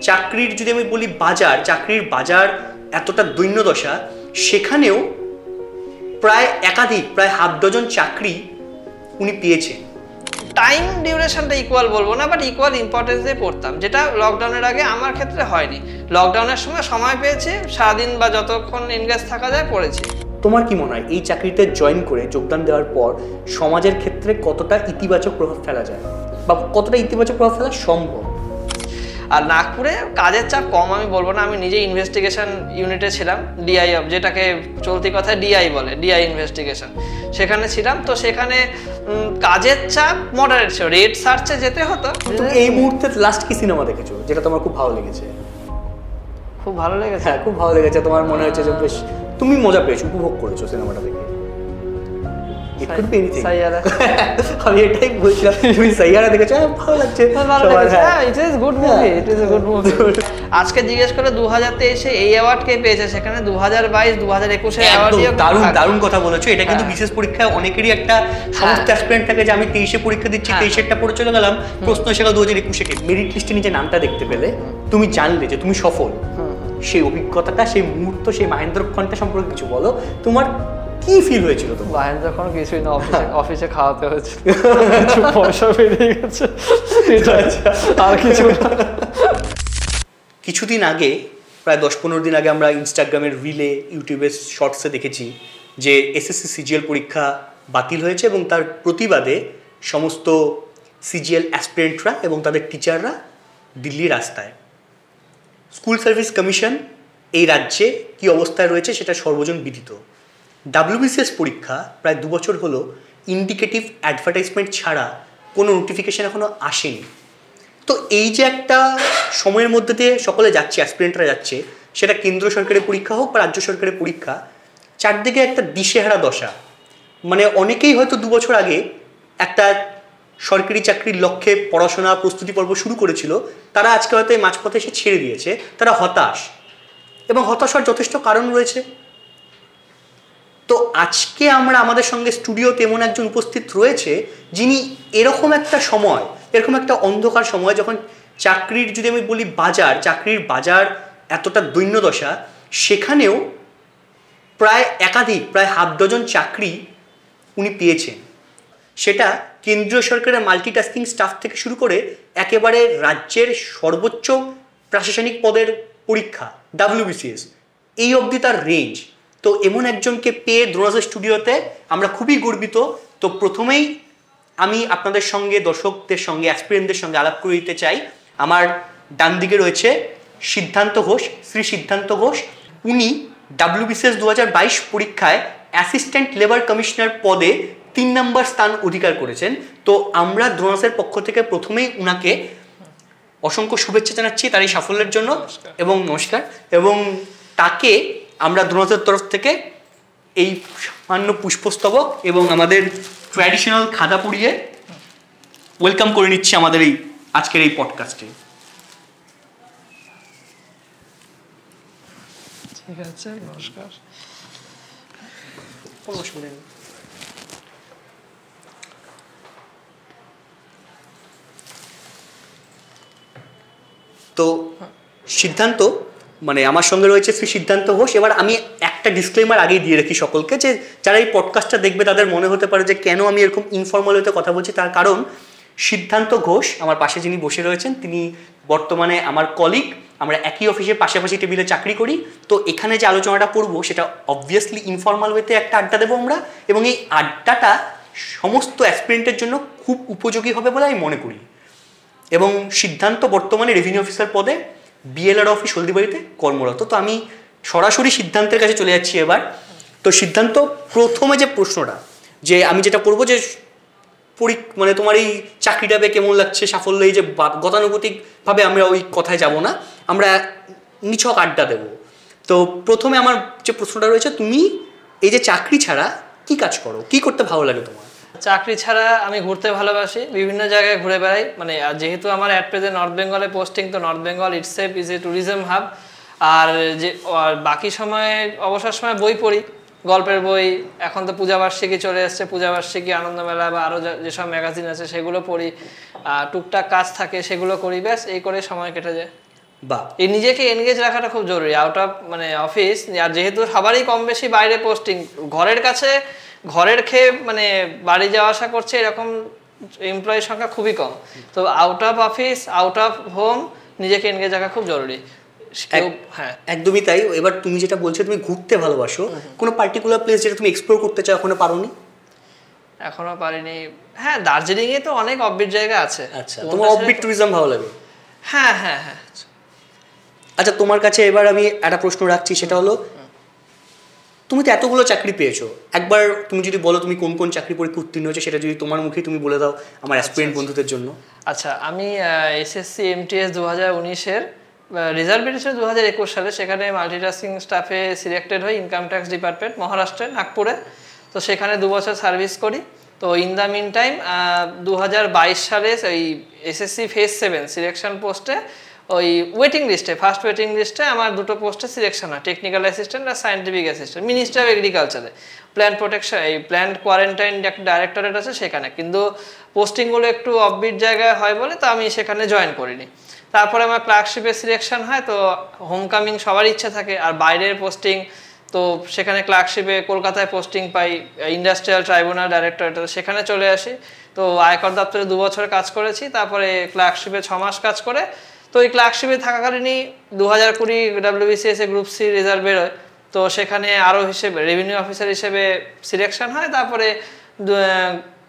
চাকরির যদি আমি বলি বাজার, চাকরির বাজার এতটা দৈন্যদশা, সেখানেও প্রায় একাধিক, প্রায় হাফ ডজন চাকরি উনি পেয়েছেন। টাইম ডিউরেশনটা ইকুয়াল বলবো না, বাট ইকুয়াল ইম্পর্টেন্স দিয়ে পড়তাম, যেটা লকডাউনের আগে আমার ক্ষেত্রে হয়নি। লকডাউনের সময় পেয়েছি, সারাদিন বা যতক্ষণ এনগেজ থাকা যায় পড়েছি। তোমার কি মনে হয় এই চাকরিতে জয়েন করে যোগদান দেওয়ার পর সমাজের ক্ষেত্রে কতটা ইতিবাচক প্রভাব ফেলা যায় বা কতটা ইতিবাচক প্রভাব ফেলা সম্ভব? আর নাগপুরে কাজের চাপ কম আমি বলবো না। আমি নিজে ইনভেস্টিগেশন ইউনিটে ছিলাম, ডিআই, যেটাকে চলতি কথায় ডিআই বলে, ডিআই ইনভেস্টিগেশন, সেখানে ছিলাম। তো সেখানে কাজের চাপ মডারেট ছিল, রেড সার্চে যেতে হতো। তুমি এই মুহূর্তে লাস্ট কি সিনেমা দেখেছো যেটা তোমার খুব ভালো লেগেছে? খুব ভালো লেগেছে? হ্যাঁ, খুব ভালো লেগেছে। তোমার মনে হচ্ছে যে বেশ তুমি মজা পেয়েছো, উপভোগ করেছো সিনেমাটা দেখে? আমি এটাই বলছিলাম, তুমি সাইয়ারা দেখেছো? ভালো লাগছে। আজকে জিজ্ঞেস করে 2023-এ এই অ্যাওয়ার্ড কে পেয়েছে, সেখানে 2022, 2021-এর অ্যাওয়ার্ডই। দারুণ কথা বলেছো। এটা কিন্তু বিশেষ পরীক্ষায় অনেকেরই একটা সমস্ত অ্যাসপিরেন্ট থাকে যে আমি 23-এ পরীক্ষা দিচ্ছি, 23-এরটা পড়ে চলে গেলাম, প্রশ্ন এসে গেল 2021-এ। মেরিট লিস্টে নিজে নামটা দেখতে পেলে তুমি জানলে যে তুমি সফল। সেই অভিজ্ঞতাটা, সেই মুহূর্ত, সেই মাহেন্দ্রক্ষণটা সম্পর্কে কিছু বলো। তোমার কি ফিল হয়েছিল? তো মাহেন্দ্রক্ষণ কিছুই না, অফিসে খাওয়াতে হয়েছিল, কিছু পয়সা বেরিয়ে গেছে, আর কিছু না। কিছুদিন আগে, প্রায় 10-15 দিন আগে আমরা ইনস্টাগ্রামের রিলে, ইউটিউবের শর্টসে দেখেছি যে এসএসসি সিজিএল পরীক্ষা বাতিল হয়েছে এবং তার প্রতিবাদে সমস্ত সিজিএল অ্যাসপিরেন্টরা এবং তাদের টিচাররা দিল্লির রাস্তায়। স্কুল সার্ভিস কমিশন এই রাজ্যে কী অবস্থায় রয়েছে সেটা সর্বজন বিদিত। ডাব্লিউবিসিএস পরীক্ষা প্রায় 2 বছর হলো ইন্ডিকেটিভ অ্যাডভার্টাইজমেন্ট ছাড়া কোনো নোটিফিকেশান এখনও আসেনি। তো এই যে একটা সময়ের মধ্যে দিয়ে সকলে যাচ্ছে, অ্যাসপিরেন্টরা যাচ্ছে, সেটা কেন্দ্র সরকারের পরীক্ষা হোক বা রাজ্য সরকারের পরীক্ষা, চারদিকে একটা দিশেহারা দশা। মানে অনেকেই হয়তো 2 বছর আগে একটা সরকারি চাকরির লক্ষ্যে পড়াশোনা প্রস্তুতি পর্ব শুরু করেছিল, তারা আজকে হয়তো এই মাঝপথে এসে ছেড়ে দিয়েছে। তারা হতাশ, এবং হতাশ হওয়ার যথেষ্ট কারণ রয়েছে। তো আজকে আমরা আমাদের সঙ্গে স্টুডিওতে এমন একজন উপস্থিত রয়েছে যিনি এরকম একটা সময়, এরকম একটা অন্ধকার সময় যখন চাকরির যদি আমি বলি বাজার, চাকরির বাজার এতটা দৈন্যদশা, সেখানেও প্রায় একাধিক, প্রায় হাফ ডজন চাকরি উনি পেয়েছেন। সেটা কেন্দ্রীয় সরকারের মাল্টিটাস্কিং স্টাফ থেকে শুরু করে একেবারে রাজ্যের সর্বোচ্চ প্রশাসনিক পদের পরীক্ষা ডাব্লিউবিসিএস, এই অবধি তার রেঞ্জ। তো এমন একজনকে পেয়ে দ্রোণাস স্টুডিওতে আমরা খুবই গর্বিত। তো প্রথমেই আমি আপনাদের সঙ্গে, দর্শকদের সঙ্গে, অ্যাসপিরেন্টদের সঙ্গে আলাপ করে দিতে চাই। আমার ডান দিকে রয়েছে সিদ্ধান্ত ঘোষ, শ্রী সিদ্ধান্ত ঘোষ। উনি ডাব্লিউবিসিএস 2022 পরীক্ষায় অ্যাসিস্ট্যান্ট লেবার কমিশনার পদে 3 নম্বর স্থান অধিকার করেছেন। তো আমরা দ্রোণাসের পক্ষ থেকে প্রথমেই উনাকে অসংখ্য শুভেচ্ছা জানাচ্ছি তার এই সাফল্যের জন্য, এবং নমস্কার। এবং তাকে আমরা দ্রোণাসের তরফ থেকে এই সামান্য পুষ্পস্তবক এবং আমাদের ট্র্যাডিশনাল খাদা পুড়িয়ে ওয়েলকাম করে নিচ্ছি আমাদের এই আজকের এই পডকাস্টে। ঠিক আছে, নমস্কার। তো সিদ্ধান্ত, মানে আমার সঙ্গে রয়েছে শ্রী সিদ্ধান্ত ঘোষ। এবার আমি একটা ডিসক্লেমার আগেই দিয়ে রাখি সকলকে, যে যারা এই পডকাস্টটা দেখবে তাদের মনে হতে পারে যে কেন আমি এরকম ইনফর্মাল হতে কথা বলছি। তার কারণ সিদ্ধান্ত ঘোষ আমার পাশে যিনি বসে রয়েছেন, তিনি বর্তমানে আমার কলিগ। আমরা একই অফিসে পাশাপাশি টেবিলে চাকরি করি। তো এখানে যে আলোচনাটা করবো সেটা অবভিয়াসলি ইনফর্মাল ওয়েতে একটা আড্ডা দেবো আমরা, এবং এই আড্ডাটা সমস্ত অ্যাসপিরেন্টের জন্য খুব উপযোগী হবে বলে আমি মনে করি। এবং সিদ্ধান্ত বর্তমানে রেভিনিউ অফিসার পদে বিএলআর অফিস হলদিবাড়িতে কর্মরত। তো আমি সরাসরি সিদ্ধান্তের কাছে চলে যাচ্ছি এবার। তো সিদ্ধান্ত, প্রথমে যে প্রশ্নটা, যে আমি যেটা করবো যে মানে তোমার এই চাকরিটা পেয়ে কেমন লাগছে, সাফল্য, এই যে গতানুগতিকভাবে আমরা ওই কথায় যাব না, আমরা নিছক আড্ডা দেব। তো প্রথমে আমার যে প্রশ্নটা রয়েছে, তুমি এই যে চাকরি ছাড়া কি কাজ করো, কি করতে ভালো লাগে তোমার? চাকরি ছাড়া আমি ঘুরতে ভালোবাসি, বিভিন্ন জায়গায় ঘুরে বেড়াই। মানে যেহেতু আমার অ্যাট প্রেজেন্ট নর্থ বেঙ্গলে পোস্টিং, তো north Bengal itself is a tourism hub. আর বাকি সময়ে, অবসর সময় বই পড়ি, গল্পের বই। এখন তো পূজাবার্ষিকী চলে এসছে, পূজাবার্ষিকী, আনন্দমেলা বা আরও যেসব ম্যাগাজিন আছে সেগুলো পড়ি। টুকটাক কাজ থাকে সেগুলো করি, ব্যাস এই করে সময় কেটে যায়। বা এই নিজেকে এনগেজ রাখাটা খুব জরুরি আউট অফ মানে অফিস। আর যেহেতু সবারই কম বেশি বাইরে পোস্টিং, ঘরের কাছে ঘরের খেয়ে মানে বাড়ি যাওয়া আসা করছে এরকম এমপ্লয়ির সংখ্যা খুবই কম। তো out of office, out of home নিজেকে এনগেজ রাখা খুব জরুরি। হ্যাঁ একদমই তাই। এবার তুমি যেটা বলছো তুমি ঘুরতে ভালোবাসো, কোনো পার্টিকুলার প্লেস যেটা তুমি এক্সপ্লোর করতে চাও এখনো পারোনি? এখনো পারিনি। হ্যাঁ, দার্জিলিং এ তো অনেক অফবিট জায়গা আছে। আচ্ছা, তোমার অফবিট ট্যুরিজম ভালো লাগে? হ্যাঁ হ্যাঁ হ্যাঁ। আচ্ছা, তোমার কাছে এবার আমি একটা প্রশ্ন রাখছি, সেটা হলো তুমি তো এতগুলো চাকরি পেয়েছো, একবার তুমি যদি বলো তুমি কোন কোন চাকরি পরীক্ষা উত্তীর্ণ হয়েছে, সেটা যদি তোমার মুখেই তুমি বলে দাও আমার অ্যাসপিরেন্ট বন্ধুদের জন্য। আচ্ছা, আমি এসএসসি এমটিএস 2019-এর রেজাল্ট বেরিয়েছিল 2021 সালে, সেখানে মাল্টিটাস্কিং স্টাফে সিলেক্টেড হই ইনকাম ট্যাক্স ডিপার্টমেন্ট মহারাষ্ট্রের নাগপুরে। তো সেখানে 2 বছর সার্ভিস করি। তো ইন দ্য মিন টাইম 2022 সালে ওই এসএসসি ফেজ 7 সিলেকশন পোস্টে ওই ওয়েটিং লিস্টে, ফার্স্ট ওয়েটিং লিস্টে আমার 2টো পোস্টে সিলেকশন হয়, টেকনিক্যাল অ্যাসিস্ট্যান্ট আর সায়েন্টিফিক অ্যাসিস্ট্যান্ট, মিনিস্ট্রি অফ এগ্রিকালচারে। প্ল্যান্ট প্রোটেকশন এই প্ল্যান্ট কোয়ারেন্টাইন ডাইরেক্টরেট আছে সেখানে, কিন্তু পোস্টিংগুলো একটু অফবিট জায়গায় হয় বলে তো আমি সেখানে জয়েন করিনি। তারপরে আমার ক্লার্কশিপের সিলেকশন হয়। তো হোমকামিং সবার ইচ্ছা থাকে, আর বাইরের পোস্টিং তো সেখানে ক্লার্কশিপে কলকাতায় পোস্টিং পাই ইন্ডাস্ট্রিয়াল ট্রাইব্যুনাল ডাইরেক্টরেট, সেখানে চলে আসি। তো আয়কর দপ্তরে 2 বছর কাজ করেছি, তারপরে ক্লার্কশিপে 6 মাস কাজ করে। তো এই ক্লার্কশিপে থাকাকালীনই 2020 WBCS গ্রুপ সি রেজাল্ট বেরোয়। তো সেখানে আরও হিসেবে রেভিনিউ অফিসার হিসেবে সিলেকশন হয়। তারপরে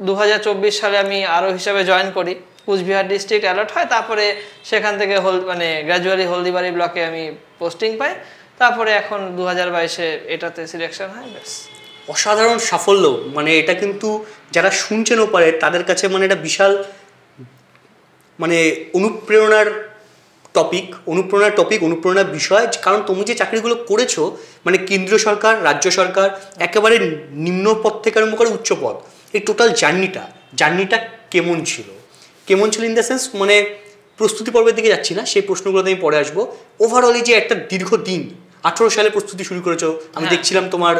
2024 সালে আমি আরও হিসেবে জয়েন করি, কুচবিহার ডিস্ট্রিক্ট অ্যালট হয়। তারপরে সেখান থেকে মানে গ্র্যাজুয়ালি হলদিবাড়ি ব্লকে আমি পোস্টিং পাই। তারপরে এখন 2022-এ এটাতে সিলেকশন হয়। ব্যাস, অসাধারণ সাফল্য। মানে এটা কিন্তু যারা শুনছেনও পারে তাদের কাছে মানে এটা বিশাল মানে অনুপ্রেরণার অনুপ্রেরণার বিষয়। কারণ তুমি যে চাকরিগুলো করেছো মানে কেন্দ্রীয় সরকার, রাজ্য সরকার, একেবারে নিম্ন পদ থেকে আরম্ভ করে উচ্চ পদ, এই টোটাল জার্নিটা কেমন ছিল ইন দ্য সেন্স, মানে প্রস্তুতি পর্বের দিকে যাচ্ছি না, সেই প্রশ্নগুলোতে আমি পরে আসবো। ওভারঅল যে একটা দীর্ঘদিন 18 সালে প্রস্তুতি শুরু করেছো, আমি দেখছিলাম তোমার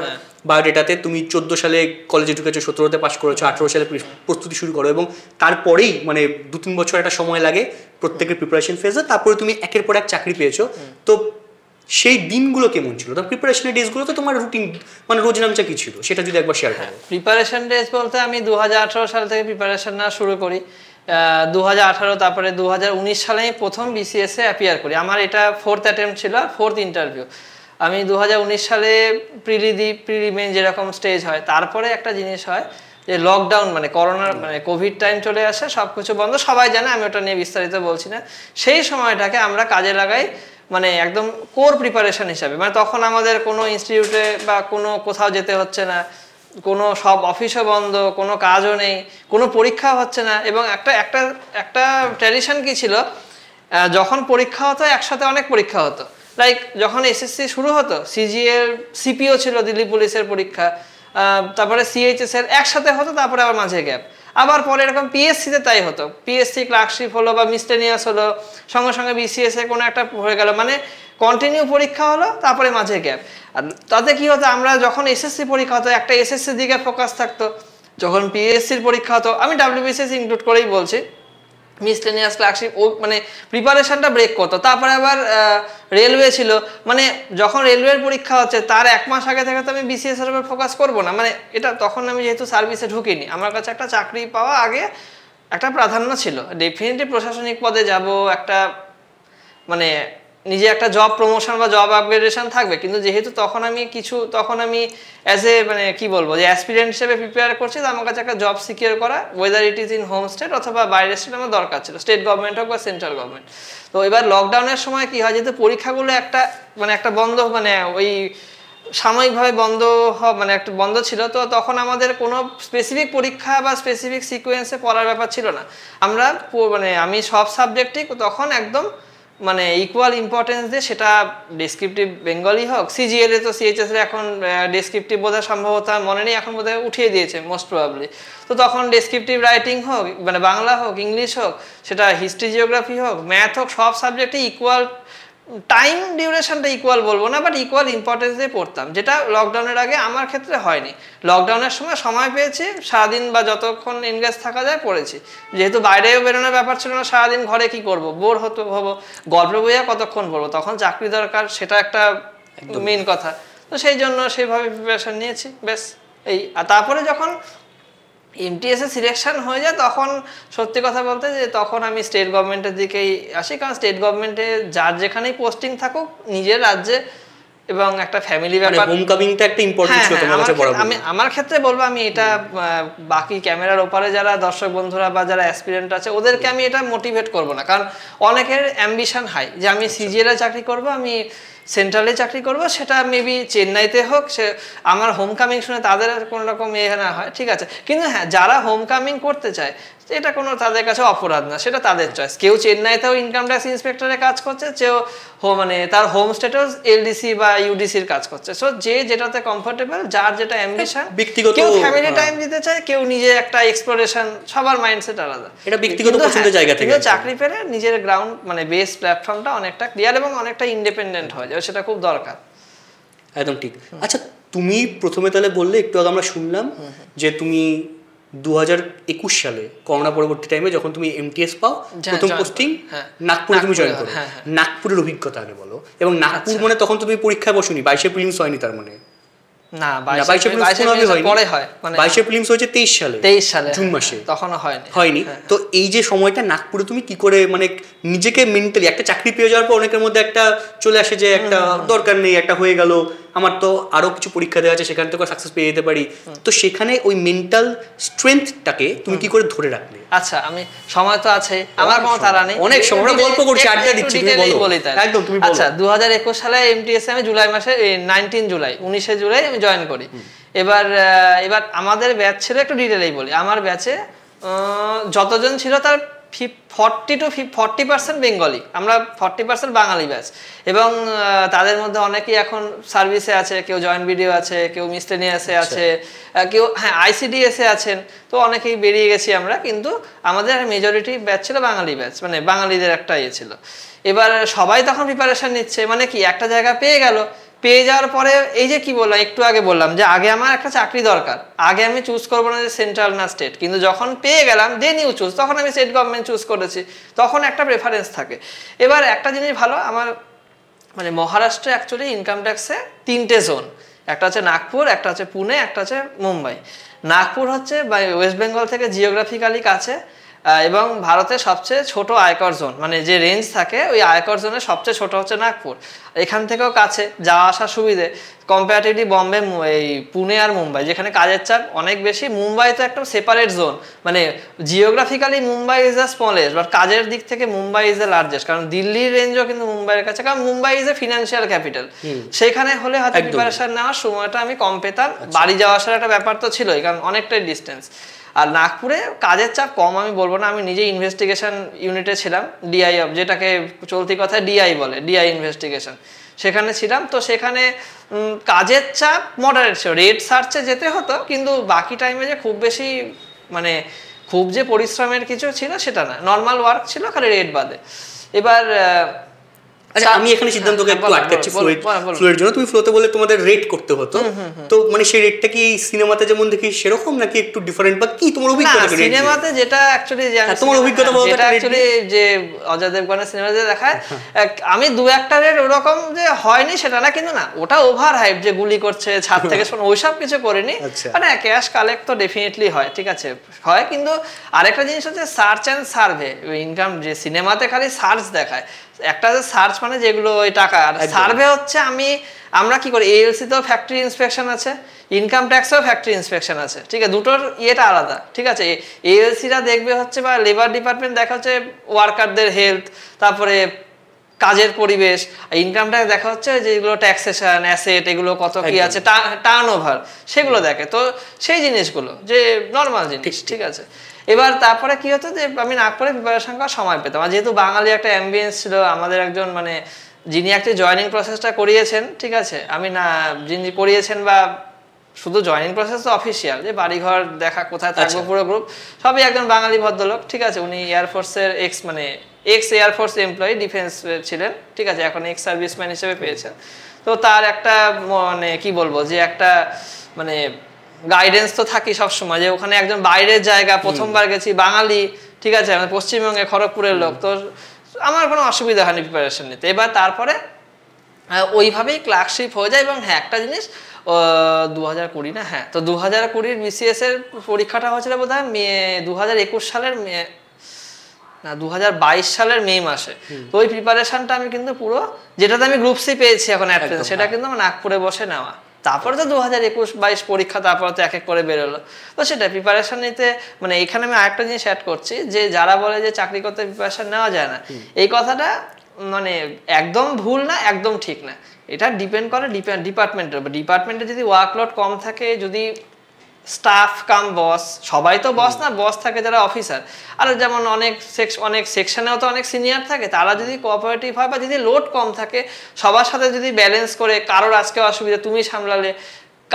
বায়োডেটাতে তুমি 14 সালে কলেজে ঢুকেছো, 17-তে পাস করেছো, 18 সালে প্রস্তুতি শুরু করো, এবং তারপরেই মানে 2-3 বছর একটা সময় লাগে প্রত্যেকের প্রিপারেশন ফেজে, তারপরে তুমি একের পর এক চাকরি পেয়েছো। তো সেই দিনগুলো কেমন ছিল? তো প্রিপারেশনের ডেজগুলো তো তোমার রুটিন মানে রোজ নামচা কি ছিল সেটা যদি একবার শেয়ার করো। প্রিপারেশন ডেজ বলতে আমি 2018 সাল থেকে প্রিপারেশন না শুরু করি। 2018, তারপরে 2019 সালে প্রথম বিসিএসে অ্যাপিয়ার করি। আমার এটা 4th অ্যাটেম্প্ট ছিল, 4th ইন্টারভিউ। আমি 2019 সালে প্রিলিমেন যেরকম স্টেজ হয়, তারপরে একটা জিনিস হয় যে লকডাউন মানে করোনার মানে কোভিড টাইম চলে আসে, সব কিছু বন্ধ, সবাই জানে, আমি ওটা নিয়ে বিস্তারিত বলছি না। সেই সময়টাকে আমরা কাজে লাগাই মানে একদম কোর প্রিপারেশন হিসাবে। মানে তখন আমাদের কোনো ইনস্টিটিউটে বা কোনো কোথাও যেতে হচ্ছে না, কোনো সব অফিসও বন্ধ, কোনো কাজও নেই, কোনো পরীক্ষা হচ্ছে না। এবং একটা ট্র্যাডিশন কি ছিল, যখন পরীক্ষা হতো একসাথে অনেক পরীক্ষা হতো। লাইক যখন এসএসসি শুরু হতো, সিজিএর সিপিও ছিল দিল্লি পুলিশের পরীক্ষা, তারপরে সিএইচএস এর একসাথে হতো, তারপরে আবার মাঝে গ্যাপ। আবার পরে এরকম পিএসসিতে তাই হতো, পিএসসি ক্লার্কশিপ হলো বা মিসটেনিয়াস হলো, সঙ্গে সঙ্গে বিসিএস এ কোনো একটা হয়ে গেল, মানে কন্টিনিউ পরীক্ষা হলো, তারপরে মাঝে গ্যাপ। আর তাতে কি হতো, আমরা যখন এসএসসি পরীক্ষা হতো একটা এসএসসির দিকে ফোকাস থাকতো, যখন পিএসসির পরীক্ষা হতো, আমি ডাব্লিউবিসিএস ইনক্লুড করেই বলছি, মিসলেনিয়াস ক্লার্কশিপ ও মানে প্রিপারেশনটা ব্রেক করতো। তারপরে আবার রেলওয়ে ছিল, মানে যখন রেলওয়ের পরীক্ষা হচ্ছে তার 1 মাস আগে থেকে তো আমি বিসিএস এর উপর ফোকাস করবো না। মানে এটা তখন আমি যেহেতু সার্ভিসে ঢুকিনি, আমার কাছে একটা চাকরি পাওয়া আগে একটা প্রাধান্য ছিল। ডেফিনেটলি প্রশাসনিক পদে যাব, একটা মানে নিজে একটা জব প্রমোশন বা জব আপগ্রেডেশন থাকবে, কিন্তু যেহেতু তখন আমি অ্যাজ এ মানে কি বলবো যে অ্যাসপিরেন্ট হিসেবে প্রিপেয়ার করছি, তো আমার কাছে একটা জব সিকিউর করা, weather it is in home state অথবা বাইরের স্টেট, আমার দরকার ছিল, স্টেট গভর্নমেন্ট হোক বা সেন্ট্রাল গভর্নমেন্ট। তো এবার লকডাউনের সময় কি হয়, যেহেতু পরীক্ষাগুলো একটা বন্ধ, মানে ওই সাময়িকভাবে বন্ধ মানে একটা বন্ধ ছিল, তো তখন আমাদের কোনো স্পেসিফিক পরীক্ষা বা স্পেসিফিক সিকোয়েন্সে পড়ার ব্যাপার ছিল না। আমরা মানে আমি সব সাবজেক্টই তখন একদম মানে ইকুয়াল ইম্পর্টেন্স দিয়ে, সেটা ডেসক্রিপটিভ বেঙ্গলি হোক, সিজিএল এ তো সিএইচএস এর এখন ডেসক্রিপটিভ বোধহয় সম্ভবত মনে নেই, এখন বোধহয় উঠিয়ে দিয়েছে মোস্ট প্রবাবলি। তো তখন ডেসক্রিপটিভ রাইটিং হোক, মানে বাংলা হোক, ইংলিশ হোক, সেটা হিস্ট্রি জিওগ্রাফি হোক, ম্যাথ হোক, সব সাবজেক্টে ইকুয়াল টাইম ডিউরেশনটা ইকুয়াল বলবো না, বাট ইকুয়াল ইম্পর্টেন্স দিয়ে পড়তাম, যেটা লকডাউনের আগে আমার ক্ষেত্রে হয়নি। লকডাউনের সময় পেয়েছি, সারাদিন বা যতক্ষণ এনগেজ থাকা যায় পড়েছি, যেহেতু বাইরেও বেরোনোর ব্যাপার ছিল না, সারাদিন ঘরে কি করব, বোর হবো, গল্প বইয়া কতক্ষণ পড়বো, তখন চাকরি দরকার, সেটা একটা মেইন কথা। তো সেই জন্য সেইভাবে প্রিপারেশন নিয়েছি, বেশ এই। আর তারপরে যখন এমটিএস এ সিলেকশন হয়ে যায়, তখন সত্যি কথা বলতে যে তখন আমি স্টেট গভর্নমেন্টের দিকেই আসি, কারণ স্টেট গভর্নমেন্টে যার যেখানেই পোস্টিং থাকুক নিজের রাজ্যে, এবং একটা ফ্যামিলি ব্যাপার, হোম কামিংটা একটা ইম্পর্টেন্ট ছিল তোমার কাছে বরাবর। আমি আমার ক্ষেত্রে বলবো, আমি এটা বাকি ক্যামেরার ওপারে যারা দর্শক বন্ধুরা বা যারা অ্যাসপিরেন্ট আছে ওদেরকে আমি এটা মোটিভেট করব না, কারণ অনেকের অ্যাম্বিশন হাই যে আমি সিজিএল এ চাকরি করব, আমি সেন্ট্রালে চাকরি করব, সেটা মেবি চেন্নাইতে হোক, সে আমার হোম কামিং শুনে তাদের কোনো রকম না হয়, ঠিক আছে। কিন্তু হ্যাঁ, যারা হোম কামিং করতে চায় এটা কোনো তাদের কাছে অপরাধ না, সেটা তাদের চয়েস। কেউ চেন্নাইতেও ইনকাম ট্যাক্স ইন্সপেক্টরে কাজ করছে, কেউ মানে তার হোম স্টেটেও এলডিসি বা ইউডিসির কাজ করছে। সো যে যেটাতে কমফোর্টেবল, যার যেটা অ্যাম্বিশন, কেউ ফ্যামিলি টাইম দিতে চায়, কেউ নিজে একটা এক্সপ্লোরেশন, সবার মাইন্ডসেট আলাদা, এটা ব্যক্তিগত পছন্দের জায়গা থেকে। কিন্তু চাকরি পেলে নিজের গ্রাউন্ড মানে বেস প্ল্যাটফর্মটা অনেকটা ক্লিয়ার এবং অনেকটা ইন্ডিপেন্ডেন্ট হয়ে যায়, সেটা খুব দরকার। একদম ঠিক। আচ্ছা, তুমি প্রথমে তাহলে বললে, একটু আগে আমরা শুনলাম যে তুমি 2021 সালে করোনা পরবর্তী টাইমে যখন তুমি এমটিএস পাও, প্রথম পোস্টিং নাগপুরে তুমি জয়েন করো। নাগপুরের অভিজ্ঞতা আগে বলো। এবং নাগপুর মানে তখন তুমি পরীক্ষায় বসোনি, 22 প্রিলিমস হয়নি, তার মানে না 22 পরে হয়, মানে 22 প্রিলিমস হয়েছে 23 সালে জুন মাসে, তখন হয়নি। তো এই যে সময়টা নাগপুরে তুমি কি করে মানে নিজেকে মেন্টালি, একটা চাকরি পেয়ে যাওয়ার পর অনেকের মধ্যে একটা চলে আসে যে একটা দরকার নেই, একটা হয়ে গেল, আমার তো আরো কিছু পরীক্ষা দেওয়া আছে, সেখান থেকে সাকসেস পেয়ে যেতে পারি, তো সেখানে ওই মেন্টাল স্ট্রেংথটাকে তুমি কি করে ধরে রাখলে? আচ্ছা, আমি সময় তো আছে, আমার কোনো তাড়া নেই, অনেক সময় আমরা গল্প করছি, আড্ডা দিচ্ছি, তুমি বলো। একদম তুমি বলো। আচ্ছা, 2021 সালে এমটিএস আমি জুলাই মাসে 19 জুলাই আমি জয়েন করি। এবার আমাদের ব্যাচ ছিল, একটু ডিটেইলেই বলি, আমার ব্যাচে যতজন ছিল তার 40% বেঙ্গলি, আমরা 40% বাঙালি ব্যাচ, এবং তাদের মধ্যে অনেকেই এখন সার্ভিসে আছে, কেউ জয়েন্ট ভিডিও আছে, কেউ মিসলেনিয়াসে আছে, কেউ আইসিডিএসে আছেন, তো অনেকেই বেরিয়ে গেছি আমরা, কিন্তু আমাদের মেজরিটি ব্যাচ ছিল বাঙালি ব্যাচ, মানে বাঙালিদের একটা ছিল। এবার সবাই তখন প্রিপারেশন নিচ্ছে, মানে কি একটা জায়গা পেয়ে যাওয়ার পরে এই যে কি বললাম, একটু আগে বললাম যে আগে আমার একটা চাকরি দরকার, আগে আমি চুজ করবো না যে সেন্ট্রাল না স্টেট, কিন্তু যখন পেয়ে গেলাম দেন ইউ চুজ, তখন আমি স্টেট গভর্নমেন্ট চুজ করেছি, তখন একটা প্রেফারেন্স থাকে। এবার একটা জিনিস ভালো, আমার মানে মহারাষ্ট্রে অ্যাকচুয়ালি ইনকাম ট্যাক্সে 3টে জোন, একটা হচ্ছে নাগপুর, একটা হচ্ছে পুনে, একটা হচ্ছে মুম্বাই। নাগপুর হচ্ছে ওয়েস্ট বেঙ্গল থেকে জিওগ্রাফিক্যালি কাছে, এবং ভারতের সবচেয়ে ছোট আয়কর জোন, মানে যে রেঞ্জ থাকে ওই আয়কর জোনের সবচেয়ে ছোট হচ্ছে নাগপুর, এখান থেকেও কাছে, যাওয়া আসার সুবিধে কম্পারেটিভলি বম্বে, এই পুনে আর মুম্বাই, যেখানে কাজের চাপ অনেক বেশি। মুম্বাই তো একটা সেপারেট জোন, মানে geographically Mumbai is the smallest, but কাজের দিক থেকে মুম্বাই ইজ দ্য লার্জেস্ট, কারণ দিল্লির রেঞ্জও কিন্তু মুম্বাইয়ের কাছে, কারণ Mumbai is a financial capital, সেখানে হলে হয়তো প্রিপারেশন নেওয়ার সময়টা আমি কম পেতাম, বাড়ি যাওয়া আসার একটা ব্যাপার তো ছিলই, কারণ অনেকটাই ডিস্টেন্স। আর নাগপুরে কাজের চাপ কম আমি বলবো না, আমি নিজে ইনভেস্টিগেশন ইউনিটে ছিলাম, ডিআই যেটাকে চলতি কথায় ডিআই বলে, ডিআই ইনভেস্টিগেশন, সেখানে ছিলাম। তো সেখানে কাজের চাপ মডারেট ছিল, রেড সার্চে যেতে হতো, কিন্তু বাকি টাইমে যে খুব বেশি মানে খুব যে পরিশ্রমের কিছু ছিল সেটা না, নর্মাল ওয়ার্ক ছিল, খালি রেড বাদে। এবার আচ্ছা, আমি এখানে সিদ্ধান্তকে একটু আটকাচ্ছি ফ্লোয়ের জন্য। তুমি ফ্লোতে বলে তোমাদের রেট করতে হতো, তো মানে সেই রেটটা কি সিনেমাতে যেমন দেখি সেরকম নাকি একটু ডিফারেন্ট, বা কি তোমার অভিজ্ঞতা? সিনেমাতে যেটা অ্যাকচুয়ালি তোমার অভিজ্ঞতা বলতে, যেটা অ্যাকচুয়ালি যে অজয় দেবগনের সিনেমাতে দেখায়, আমি দু একটা রেট ওরকম যে হয়নি সেটা না, কিন্তু না ওটা ওভার হাইপ, যে গুলি করছে ছাদ থেকে শোনো, ওইসব কিছু করিনি, মানে ক্যাশ কালেক্ট তো ডেফিনেটলি হয়, ঠিক আছে হয়, কিন্তু আরেকটা জিনিস হচ্ছে সার্চ অ্যান্ড সার্ভে ইনকাম, যে সিনেমাতে খালি সার্চ দেখায়, একটা যে সার্চ মানে যেগুলো ওই টাকা, আর সার্ভে হচ্ছে আমরা কি করি, এএলসি তেও ফ্যাক্টরি ইন্সপেকশন আছে, ইনকাম ট্যাক্সেও ফ্যাক্টরি ইন্সপেকশন আছে, ঠিক আছে, দুটোর ইয়েটা আলাদা, ঠিক আছে। এএলসিরা দেখবে হচ্ছে, বা লেবার ডিপার্টমেন্ট দেখা হচ্ছে ওয়ার্কারদের হেলথ, তারপরে কাজের পরিবেশ, ইনকাম ট্যাক্স দেখা হচ্ছে যেগুলো ট্যাক্সেশন, অ্যাসেট, এগুলো কত কি আছে, টার্ন ওভার, সেগুলো দেখে। তো সেই জিনিসগুলো যে নর্মাল জিনিস, ঠিক আছে। এবার তারপরে কি হতো যে আমি নাগপুরে প্রিপারেশন করার সময় পেতাম, আর যেহেতু বাঙালি একটা অ্যাম্বিয়েন্স ছিল, আমাদের একজন মানে যিনি একটা জয়েনিং প্রসেসটা করিয়েছেন, ঠিক আছে, যিনি করিয়েছেন, বা শুধু জয়েনিং প্রসেস তো অফিসিয়াল, যে বাড়িঘর দেখা, কোথায় থাকবো, পুরো গ্রুপ সবই একজন বাঙালি ভদ্রলোক, ঠিক আছে, উনি এয়ারফোর্সের মানে এক্স এয়ারফোর্স এমপ্লয়ি, ডিফেন্স ছিলেন, ঠিক আছে, এখন এক্স সার্ভিসম্যান হিসেবে পেয়েছেন। তো তার একটা মানে কি বলবো যে একটা মানে গাইডেন্স তো থাকি সবসময়, যে ওখানে একজন বাইরের জায়গা, প্রথমবার গেছি, বাঙালি, ঠিক আছে, মানে পশ্চিমবঙ্গে খড়গপুরের লোক, তো আমার কোনো অসুবিধা হয়নি প্রিপারেশন নিতে। এবার তারপরে ওইভাবেই ক্লার্কশিপ হয়ে যায়। এবং হ্যাঁ একটা জিনিস 2020 না, হ্যাঁ, তো 2020 BCS এর পরীক্ষাটা হয়েছিল বোধ হয় 2021 সালের না 2022 সালের মে মাসে। তো ওই প্রিপারেশনটা আমি কিন্তু পুরো, যেটাতে আমি গ্রুপ সি পেয়েছি এখন অ্যাডমিশন, সেটা কিন্তু আমার নাগপুরে বসে নেওয়া। তারপরে তো 2021-22 পরীক্ষা, তারপরে তো এক এক করে বেরোলো। তো সেটা প্রিপারেশন নিতে, মানে এখানে আমি আরেকটা জিনিস অ্যাড করছি, যে যারা বলে যে চাকরি করতে প্রিপারেশন নেওয়া যায় না, এই কথাটা মানে একদম ভুল না, একদম ঠিক না। এটা ডিপেন্ড করে ডিপার্টমেন্টের উপর। ডিপার্টমেন্টে যদি ওয়ার্কলোড কম থাকে, যদি স্টাফ কাম বস, সবাই তো বস না, বস থাকে যারা অফিসার, আর যেমন অনেক সেকশনেও তো অনেক সিনিয়র থাকে, তারা যদি কোঅপারেটিভ হয় বা যদি লোড কম থাকে, সবার সাথে যদি ব্যালেন্স করে, কারোর আজকে অসুবিধা তুমি সামলালে,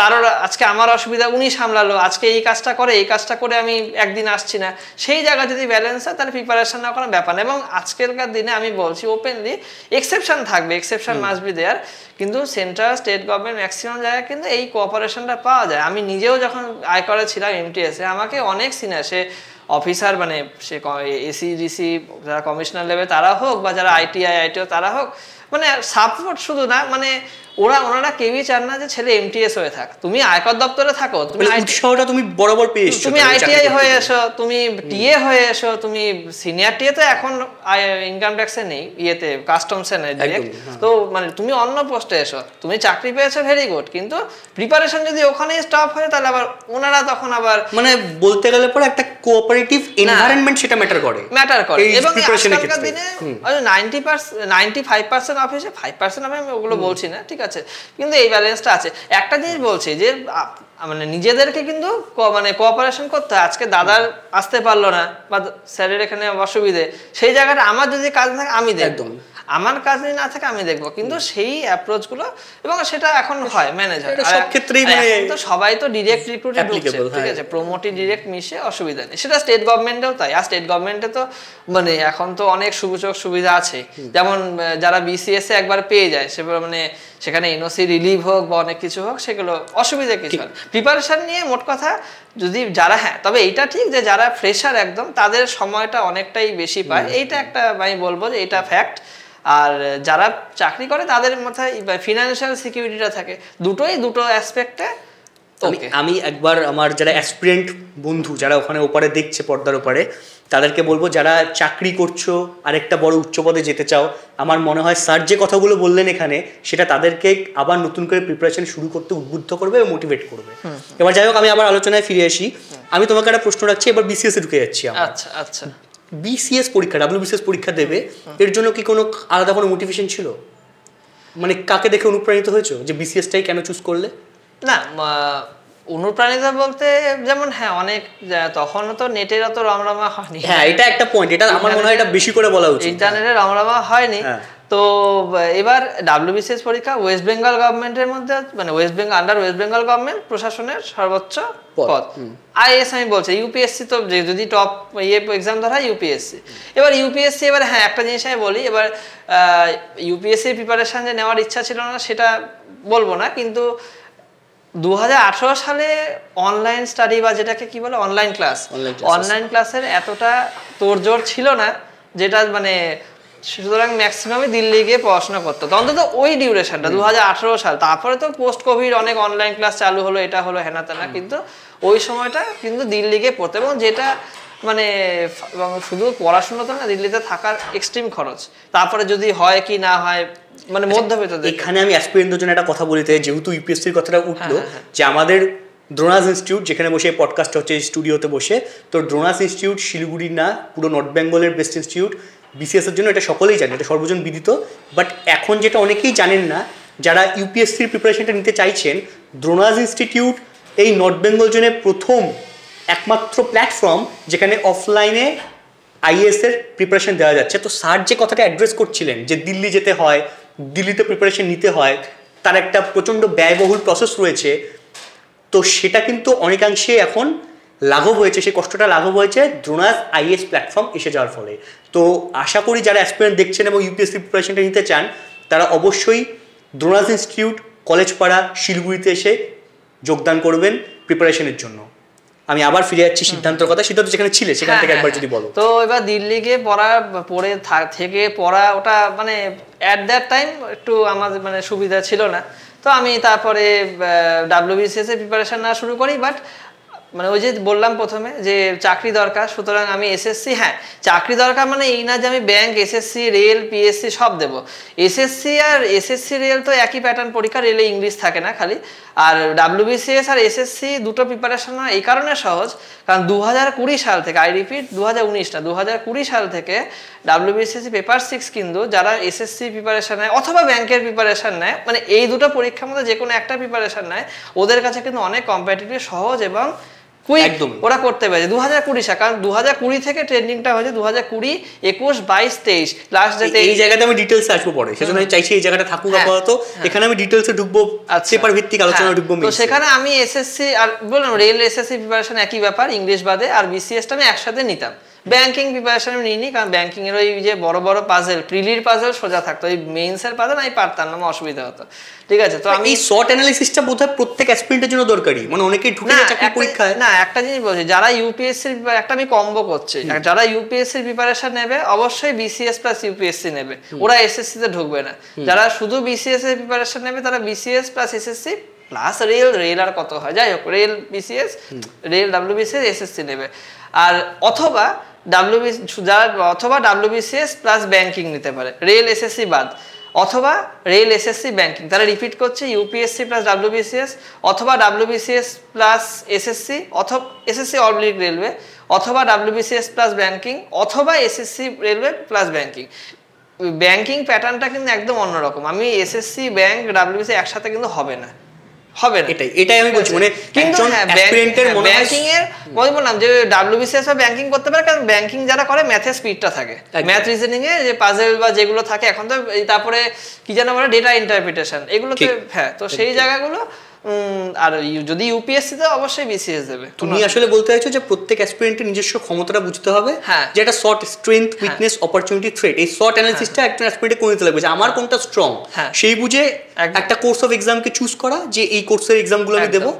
কারোর আজকে আমার অসুবিধা উনি সামলালো, আজকে এই কাজটা করে আমি একদিন আসছি না, সেই জায়গা যদি ব্যালেন্স হয়, তাহলে প্রিপারেশন নেওয়ার কোনো ব্যাপার না। এবং আজকালকার দিনে আমি বলছি ওপেনলি, এক্সেপশন থাকবে, এক্সেপশন মাস্ট বি দেয়ার, কিন্তু সেন্ট্রাল স্টেট গভর্নমেন্ট ম্যাক্সিমাম জায়গায় কিন্তু এই কোঅপারেশনটা পাওয়া যায়। আমি নিজেও যখন আয়করে ছিলাম MTS-এ, আমাকে অনেক সিনিয়র সে অফিসার, মানে সে ACDC যারা কমিশনার লেভেল তারা হোক, বা যারা ITO তারা হোক, মানে সাপোর্ট শুধু না, মানে ওনারা কেউই চান না যে ছেলে MTS হয়ে থাক। তুমি আয়কর দপ্তরে থাকো, তুমি উৎসাহটা তুমি বরাবর পেয়ে এসছো, তুমি ITI হয়ে এসো, তুমি টিএ হয়ে এসো, তুমি সিনিয়র টিএ তো এখন ইনকাম ট্যাক্সে নেই, ইয়েতে কাস্টমসে নেই ডিরেক্ট, তো মানে তুমি অন্য পোস্টে এসো, তুমি চাকরি পেয়েছো, ভেরি গুড, কিন্তু প্রিপারেশন যদি ওখানেই স্টপ হয়, তাহলে আবার ওনারা তখন আবার মানে বলতে গেলে পরে একটা কোঅপারেটিভ এনভায়রনমেন্ট সেটা ম্যাটার করে। এবং আজকালকার দিনে 95% অফিসে 5% আমি ওগুলো বলছি না, ঠিক আছে, কিন্তু এই ব্যালেন্সটা আছে। একটা জিনিস বলছি যে মানে নিজেদেরকে কিন্তু মানে কোঅপারেশন করতে হয়। আজকে দাদার আসতে পারলো না, বা স্যারের এখানে অসুবিধে, সেই জায়গাটা আমার যদি কাজ থাকে আমি দেখবো, আমার কাজ না থাকে আমি দেখবো, কিন্তু সেই অ্যাপ্রোচ গুলো, এবং সেটা এখন হয় ম্যানেজার সব ক্ষেত্রেই, মানে তো সবাই তো ডিরেক্ট রিক্রুটে ঢুকছে, ঠিক আছে, প্রমোটি ডিরেক্ট মিশে, অসুবিধা নেই। সেটা স্টেট গভর্নমেন্টেও তাই। আর স্টেট গভর্নমেন্টে তো মানে এখন তো অনেক সুযোগ সুবিধা আছে, যেমন যারা BCS এ একবার পেয়ে যায়, সেগুলো মানে সেখানে NOC রিলিভ হোক বা অনেক কিছু হোক, সেগুলো অসুবিধা কিছু হয়। প্রিপারেশন নিয়ে মোট কথা যদি যারা, হ্যাঁ তবে এইটা ঠিক যে যারা ফ্রেশার একদম, তাদের সময়টা অনেকটাই বেশি পায়, এইটা একটা আমি বলবো যে এটা ফ্যাক্ট। আর যারা চাকরি করে তাদের মাথায় ফিনান্সিয়াল সিকিউরিটিটা থাকে, দুটো অ্যাসপেক্টে। আমি একবার আমার যারা অ্যাসপিরেন্ট বন্ধু যারা ওখানে ওপারে দেখছে, পর্দার ওপারে, তাদেরকে বলবো যারা চাকরি করছো, আরেকটা বড় উচ্চ পদে যেতে চাও, আমার মনে হয় স্যার যে কথাগুলো বললেন এখানে, সেটা তাদেরকে আবার নতুন করে প্রিপারেশন শুরু করতে উদ্বুদ্ধ করবে এবং মোটিভেট করবে। এবার যাই হোক, আমি আবার আলোচনায় ফিরে আসি। আমি তোমাকে একটা প্রশ্ন রাখছি, এবার BCS এ ঢুকে যাচ্ছি। আচ্ছা, BCS পরীক্ষা, WBCS পরীক্ষা দেবে, এর জন্য কি কোনো আলাদা কোনো মোটিভেশন ছিল? মানে কাকে দেখে অনুপ্রাণিত হয়েছো যে BCS-টাই কেন চুজ করলে? না, অনুপ্রাণিত বলতে যেমন হ্যাঁ অনেক, তখন তো নেটের অত রমরমা হয়নি। হ্যাঁ, এটা একটা পয়েন্ট, এটা আমার মনে হয় এটা বেশি করে বলা উচিত। ইন্টারনেটের রমরমা হয়নি। তো এবার WBCS পরীক্ষা ওয়েস্ট বেঙ্গল গভর্নমেন্টের মধ্যে, মানে আন্ডার ওয়েস্ট বেঙ্গল গভর্নমেন্ট প্রশাসনের সর্বোচ্চ পদ। IAS আমি বলছি, UPSC তো যদি টপ এক্সাম ধরা হয় UPSC। এবার UPSC, এবার হ্যাঁ একটা জিনিস আমি বলি, এবার UPSC প্রিপারেশন যে নেওয়ার ইচ্ছা ছিল না সেটা বলবো না, কিন্তু 2018 সালে অনলাইন স্টাডি বা যেটাকে কি বলে অনলাইন ক্লাসের এতটা তোড়জোড় ছিল না, যেটা মানে সুতরাং ম্যাক্সিমামই দিল্লি গিয়ে পড়াশোনা করতো, অন্তত ওই ডিউরেশনটা 2018 সাল। তারপরে তো পোস্ট কোভিড অনেক অনলাইন ক্লাস চালু হলো, এটা হলো হেনা তেনা, কিন্তু ওই সময়টা কিন্তু দিল্লি গিয়ে পড়তো। এবং যেটা মানে শুধু পড়াশোনা তো না, দিল্লিতে থাকার এক্সট্রিম খরচ, তারপরে যদি হয় কি না হয়, মানে মধ্যবিত্ত। এখানে আমি অ্যাসপিরেন্টদের জন্য একটা কথা বলতে, যেহেতু UPSC-র কথাটা উঠলো, যে আমাদের দ্রোণাস ইনস্টিটিউট, যেখানে বসে পডকাস্ট হচ্ছে স্টুডিওতে বসে, তো দ্রোণাস ইনস্টিটিউট শিলিগুড়ি না, পুরো নর্থ বেঙ্গলের বেস্ট ইনস্টিটিউট BCS-এর জন্য, এটা সকলেই জানে, এটা সর্বজন বিদিত। বাট এখন যেটা অনেকেই জানেন না, যারা UPSC-র প্রিপারেশনটা নিতে চাইছেন, দ্রোণাস ইনস্টিটিউট এই নর্থ বেঙ্গল জোনে প্রথম একমাত্র প্ল্যাটফর্ম যেখানে অফলাইনে IAS-এর প্রিপারেশন দেওয়া যাচ্ছে। তো স্যার যে কথাটা অ্যাড্রেস করছিলেন যে দিল্লি যেতে হয়, দিল্লিতে প্রিপারেশন নিতে হয়, তার একটা প্রচণ্ড ব্যয়বহুল প্রসেস রয়েছে, তো সেটা কিন্তু অনেকাংশে এখন লাঘব হয়েছে, সেই কষ্টটা লাঘব হয়েছে দ্রোণাস আইএস প্ল্যাটফর্ম এসে যাওয়ার ফলে। তো আশা করি যারা অ্যাসপিরেন্ট দেখছেন এবং ইউপিএসসি প্রিপারেশনটা নিতে চান তারা অবশ্যই দ্রোণাস ইনস্টিটিউট, কলেজপাড়া, শিলিগুড়িতে এসে যোগদান করবেন প্রিপারেশনের জন্য। আমি আবার ফিরে যাচ্ছি সিদ্ধান্তর কথা। সিদ্ধান্ত যেখানে ছিলে সেখান থেকে একবার যদি বলো। তো এবার দিল্লি গিয়ে পড়া ওটা মানে অ্যাট দ্যাট টাইম একটু আমাদের মানে সুবিধা ছিল না। তো আমি তারপরে WBCS এর প্রিপারেশন নেওয়া শুরু করি। বাট মানে ওই যে বললাম প্রথমে যে চাকরি দরকার, সুতরাং আমি এসএসসি, হ্যাঁ চাকরি দরকার মানে এই না যে আমি ব্যাংক, এসএসসি, রেল, পিএসসি সব দেবো। এসএসসি রেল তো একই প্যাটার্ন পরীক্ষা, রেলে ইংলিশ থাকে না খালি। আর WBCS আর এসএসসি দুটো প্রিপারেশন এই কারণে সহজ, কারণ 2020 সাল থেকে, আই রিপিট 2019 না 2020 সাল থেকে WBCS পেপার 6 কিন্তু যারা এসএসসি প্রিপারেশন নেয় অথবা ব্যাংকের প্রিপারেশন নেয়, মানে এই দুটো পরীক্ষার মধ্যে যে কোনো একটা প্রিপারেশন নেয়, ওদের কাছে কিন্তু অনেক কম্পিটিটিভ, সহজ এবং কুইক ওরা করতে পারে। 2020 সাল, কারণ 2020 থেকে ট্রেন্ডিংটা হয়েছে 2020, 21, 22, 23 লাস্ট ডেটে। এই জায়গাতে আমি ডিটেইলসে আসবো পরে, সেজন্য আমি চাইছি এই জায়গাটা থাকুক আপাতত। এখানে আমি ডিটেইলসে ঢুকবো, পেপার ভিত্তিক আলোচনা ঢুকবো। তো সেখানে আমি এসএসসি আর বললাম রেল এসএসসি প্রিপারেশন একই ব্যাপার, ইংলিশ বাদে। আর বিসিএসটা আমি একসাথে নিতাম। ব্যাংকিং প্রিপারেশন আমি নিইনি, কারণ ব্যাংকিং এর ওই যে বড় বড় পাজেল, প্রিলির পাজেল সোজা থাকতো, ওই মেইনসের পাজেল আমি পারতাম না, আমার অসুবিধা হতো। ঠিক আছে, তো আমি এই শর্ট অ্যানালিসিসটা বোধহয় প্রত্যেক অ্যাসপিরেন্টের জন্য দরকারি, মানে অনেকেই ঢুকে যায় চাকরি পরীক্ষায়। না, একটা জিনিস বলছি, যারা ইউপিএসসি একটা আমি কম্বো করছি, যারা ইউপিএসসি প্রিপারেশন নেবে অবশ্যই বিসিএস প্লাস ইউপিএসসি নেবে, ওরা এসএসসি তে ঢুকবে না। যারা শুধু বিসিএস এর প্রিপারেশন নেবে তারা BCS plus SSC plus rail আর কত হয়, যাই হোক rail BCS, rail WBCS, SSC নেবে। আর অথবা WBCS প্লাস ব্যাংকিং নিতে পারে, রেল এসএসসি বাদ, অথবা রেল এসএসসি ব্যাংকিং। তারা রিপিট করছে ইউপিএসসি প্লাস WBCS, অথবা WBCS প্লাস এসএসসি, অথবা এসএসসি অবলিক রেলওয়ে, অথবা WBCS প্লাস ব্যাংকিং, অথবা SSC railway plus banking. Banking প্যাটার্নটা কিন্তু একদম অন্যরকম। আমি এসএসসি ব্যাংক WBCS একসাথে কিন্তু হবে না। এটাই আমি বলছি, মানে কিন্তু ব্যাংকিং এর বললাম যে WBCS বা ব্যাংকিং করতে পারে, কারণ ব্যাংকিং যারা করে ম্যাথের স্পিডটা থাকে, ম্যাথ রিজনিং এ যে পাজেল বা যেগুলো থাকে এখন তো, তারপরে কি যেন বলে ডেটা ইন্টারপ্রিটেশন, এগুলোতে হ্যাঁ। তো সেই জায়গাগুলো আর যদি ইউপিএসসি তে অবশ্যই বিসিএস দেবে। তুমি আসলে বলতে চাইছো যে প্রত্যেক অ্যাসপিরেন্টের নিজস্ব ক্ষমতাটা বুঝতে হবে, যে এটা short strength, weakness, opportunity, threat, এই শর্ট অ্যানালিসিসটা একটা অ্যাসপিরেন্টে করে নিতে লাগবে যে আমার কোনটা স্ট্রং, সেই বুঝে একটা কোর্স অফ এক্সামকে চুজ করা যে এই কোর্সের এক্সামগুলো আমি দেবো,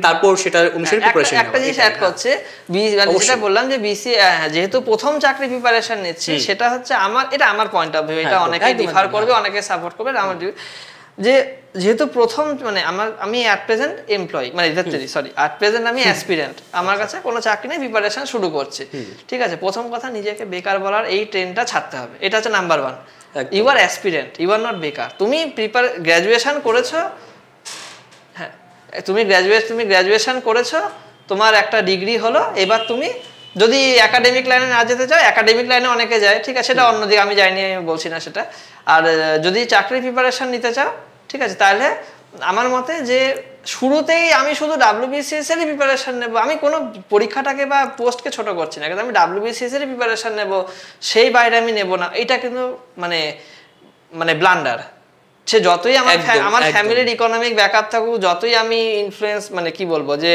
তারপর সেটা অনুসারে প্রিপারেশন। একটা জিনিস অ্যাড করছে, যেটা বললাম যে যেহেতু প্রথম চাকরি প্রিপারেশন নিচ্ছি, সেটা হচ্ছে আমার পয়েন্ট অফ ভিউ, এটা অনেকে ডিফার করবে, অনেকে সাপোর্ট করবে, আমার যে যেহেতু প্রথম মানে আমি অ্যাট প্রেজেন্ট এমপ্লয়ি, মানে অ্যাট প্রেজেন্ট আমি অ্যাসপিরেন্ট, আমার কাছে কোনো চাকরি নেই, প্রিপারেশন শুরু করছি। ঠিক আছে, প্রথম কথা নিজেকে বেকার বলার এই ট্রেনটা ছাড়তে হবে, এটা হচ্ছে number 1। You are aspirant, you are not বেকার। তুমি গ্র্যাজুয়েশন করেছো, হ্যাঁ তুমি গ্র্যাজুয়েশন করেছো, তোমার একটা ডিগ্রি হলো, এবার তুমি যদি একাডেমিক লাইনে না যেতে চাও, একাডেমিক লাইনে অনেকে যায়, ঠিক আছে, সেটা অন্যদিকে, আমি যাইনি, আমি বলছি না সেটা। আর যদি চাকরি প্রিপারেশন নিতে চাও, ঠিক আছে, তাহলে আমার মতে যে শুরুতেই আমি শুধু WBCS এরই প্রিপারেশন নেব, আমি কোনো পরীক্ষাটাকে বা পোস্টকে ছোট করছি না, কিন্তু আমি WBCS এরই প্রিপারেশন নেব, সেই বাইরে আমি নেব না, এটা কিন্তু মানে ব্লান্ডার। সে যতই আমার ফ্যামিলির ইকোনমিক ব্যাকআপ থাকুক, যতই আমি ইনফ্লুয়েন্স মানে কি বলবো যে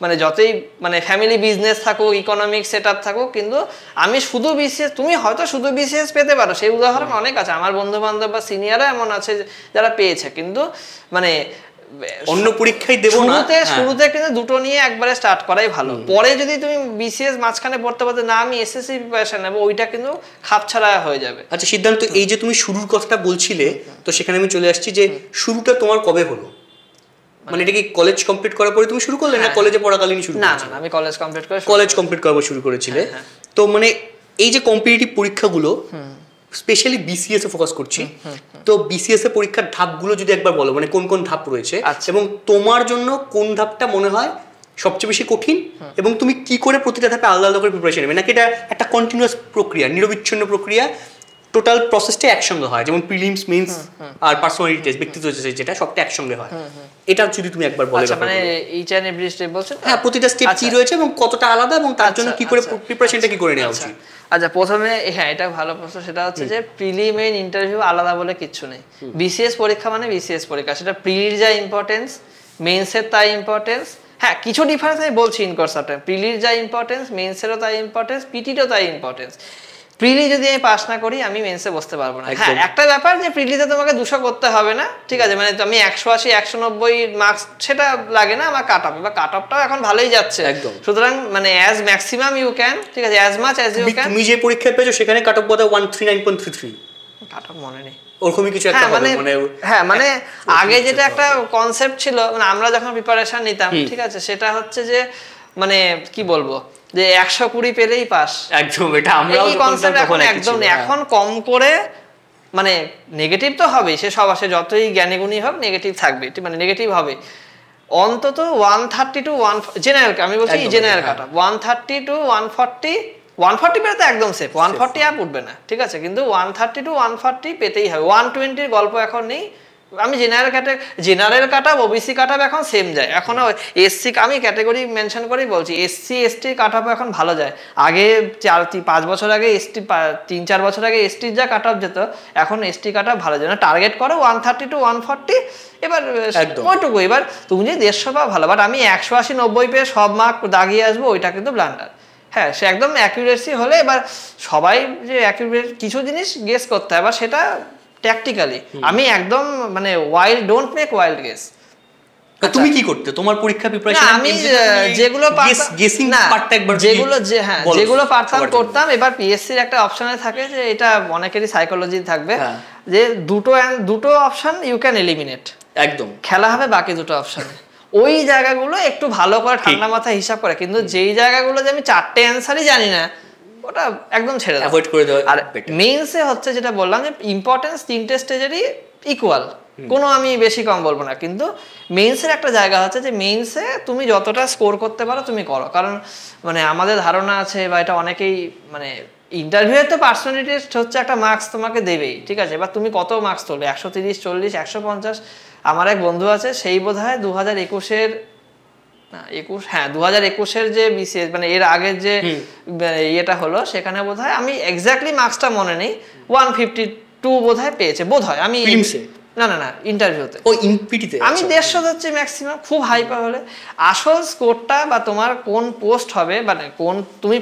মানে যতই মানে ফ্যামিলি বিজনেস থাকুক, ইকোনমিক সেটআপ থাকুক, কিন্তু আমি শুধু বিসিএস, তুমি হয়তো শুধু বিসিএস পেতে পারো, সেই উদাহরণ অনেক আছে, আমার বন্ধু বান্ধব বা সিনিয়ররা এমন আছে যারা পেয়েছে, কিন্তু মানে অন্য পরীক্ষায় দেব না, শুরুতে কিন্তু দুটো নিয়ে একবারে স্টার্ট করাই ভালো। পরে যদি তুমি বিসিএস মাঝখানে পড়তে পারতে না, আমি এসএসসি প্রিপারেশন নেব, ওইটা কিন্তু খাপছাড়া হয়ে যাবে। আচ্ছা সিদ্ধান্ত, এই যে তুমি শুরুর কথাটা বলছিলে, তো সেখানে আমি চলে আসছি যে শুরুটা তোমার কবে হলো, মানে এটা কি কলেজ কমপ্লিট করার পরে তুমি শুরু করলে, না কলেজে পড়াকালীন শুরু? না, আমি কলেজ কমপ্লিট করার পর শুরু করেছিলে। তো মানে এই যে কম্পিটিটিভ পরীক্ষাগুলো, স্পেশালি বিসিএস এ ফোকাস করছি, তো বিসিএস এ পরীক্ষার ধাপগুলো যদি একবার বলো, মানে কোন কোন ধাপ রয়েছে, এবং তোমার জন্য কোন ধাপটা মনে হয় সবচেয়ে বেশি কঠিন, এবং তুমি কি করে প্রতিটা ধাপে আলাদা আলাদা করে প্রিপারেশন নেবে, নাকি এটা একটা কন্টিনিউয়াস প্রক্রিয়া, নিরবিচ্ছিন্ন প্রক্রিয়া, টোটাল প্রসেসটা একসঙ্গে হয়, যেমন প্রিলিমস, মেইনস আর পার্সোনালিটি টেস্ট, ব্যক্তিত্ব যেটা সবটা একসঙ্গে হয়, এটা যদি তুমি একবার বলে। মানে ইচ এন্ড এভরি স্টেপ বলছো? হ্যাঁ, প্রতিটা স্টেপ কি রয়েছে এবং কতটা আলাদা, এবং তার জন্য কি করে প্রিপারেশনটা কি করে নেওয়া উচিত। আচ্ছা, প্রথমে হ্যাঁ এটা ভালো প্রশ্ন, সেটা হচ্ছে যে প্রিলি, মেইন, ইন্টারভিউ আলাদা বলে কিচ্ছু নেই। বিসিএস পরীক্ষা মানে বিসিএস পরীক্ষা, সেটা প্রিলির যা ইম্পর্টেন্স, মেইনসের তাই ইম্পর্টেন্স, হ্যাঁ কিছু ডিফারেন্স আমি বলছি ইন কোর্স অফ টাইম। প্রিলির যা ইম্পর্টেন্স, মেন্সেরও তাই ইম্পর্টেন্স, পিটিরও তাই ইম্পর্টেন্স। প্রিলি যদি আমি পাস না করি আমি মেন্সে বসতে পারবো না। হ্যাঁ একটা ব্যাপার যে প্রিলিতে তোমাকে 200 করতে হবে না, ঠিক আছে, মানে আমি 180 190 মার্কস সেটা লাগে না আমার কাট অফ, বা কাট অফটাও এখন ভালোই যাচ্ছে একদম। সুতরাং মানে অ্যাজ ম্যাক্সিমাম ইউ ক্যান, ঠিক আছে, as much as you can. তুমি যে পরীক্ষা পেয়েছো সেখানে কাট অফ বোধহয় 139.33, কাট অফ মনে নেই ওরকমই কিছু একটা হবে মানে। হ্যাঁ মানে আগে যেটা একটা কনসেপ্ট ছিল, মানে আমরা যখন প্রিপারেশন নিতাম, ঠিক আছে, সেটা হচ্ছে যে মানে কি বলবো যে 120 পেলেই পাস একদম। এটা আমরাও এখন একদম এখন কম করে, মানে নেগেটিভ তো হবে, সে সব আসে যতই জ্ঞানীগুণী হোক নেগেটিভ থাকবে, মানে নেগেটিভ হবে অন্তত 130 টু 1 জেনারেল, আমি বলছি জেনারেল কাট অফ 130 টু 140, 140 পেলে তো একদম সেফ, 140 আপ উঠবে না, ঠিক আছে, কিন্তু 130 টু 140 পেতেই হবে। 120 এর গল্প এখন নেই। আমি general cut off OBC cut off এখন সেম যায়, এখন এসসি আমি ক্যাটাগরি মেনশন করেই বলছি, এসসি এসটি কাট অফ এখন ভালো যায়। আগে 4-5 বছর আগে এসটি, 3-4 বছর আগে এসটির যা কাট অফ যেত, এখন এসটি কাট অফ ভালো যায় না। টার্গেট করো 130 টু 140, এবার ওইটুকু। এবার তুমি যদি 150 পাও ভালো, বাট আমি 180-90 পেয়ে সব মার্ক দাগিয়ে আসবো, ওইটা কিন্তু ব্লান্ডার। হ্যাঁ সে একদম অ্যাকুরেসি হলে, এবার সবাই যে অ্যাকুরেট কিছু জিনিস গেস করতে হয়, এবার সেটা ট্যাকটিক্যালি আমি একদম মানে wild, don't make wild guess. তুমি কি করতে তোমার পরীক্ষা প্রিপারেশন? আমি যেগুলো গেসিং পার্টটা একবার যেগুলো পারতাম করতাম। এবার পিএসসি এর একটা অপশনে থাকে যে এটা অনেকেরই সাইকোলজি থাকবে যে দুটো অপশন ইউ ক্যান এলিমিনেট, একদম খেলা হবে বাকি দুটো অপশনে। ওই জায়গাগুলো একটু ভালো করে ঠান্ডা মাথায় হিসাব করে, কিন্তু যেই জায়গাগুলো যে আমি 4টে অ্যান্সারই জানি না, ওটা একদম ছেড়ে দাও, অ্যাভয়েড করে দাও। আর মেইনসে হচ্ছে যেটা বললাম যে ইম্পর্টেন্স 3টে স্টেজেরই ইকুয়াল, কোনো আমি বেশি কম বলবো না, কিন্তু মেইনসের একটা জায়গা হচ্ছে যে মেইনসে তুমি যতটা স্কোর করতে পারো তুমি করো। কারণ মানে আমাদের ধারণা আছে, বা এটা অনেকেই মানে ইন্টারভিউয়ে তো পার্সোনালিটি টেস্ট হচ্ছে একটা মার্কস তোমাকে দেবেই, ঠিক আছে, এবার তুমি কত মার্কস তুলবে, 130, 40, 150। আমার এক বন্ধু আছে, সেই বোধহয় 2021-এর 2021-এর যে বিসিএস মানে এর আগের যে ইয়েটা হলো, সেখানে বোধহয় আমি এক্স্যাক্টলি মার্কসটা মনে নেই, 152 বোধহয় পেয়েছে, বোধহয়। আমি না ইন্টারভিউতে, ও ইনপিটিতে আমি 150 হচ্ছে ম্যাক্সিমাম, খুব হাই পাওয়া হলে। আসল স্কোরটা বা তোমার কোন পোস্ট হবে, মানে কোন তুমি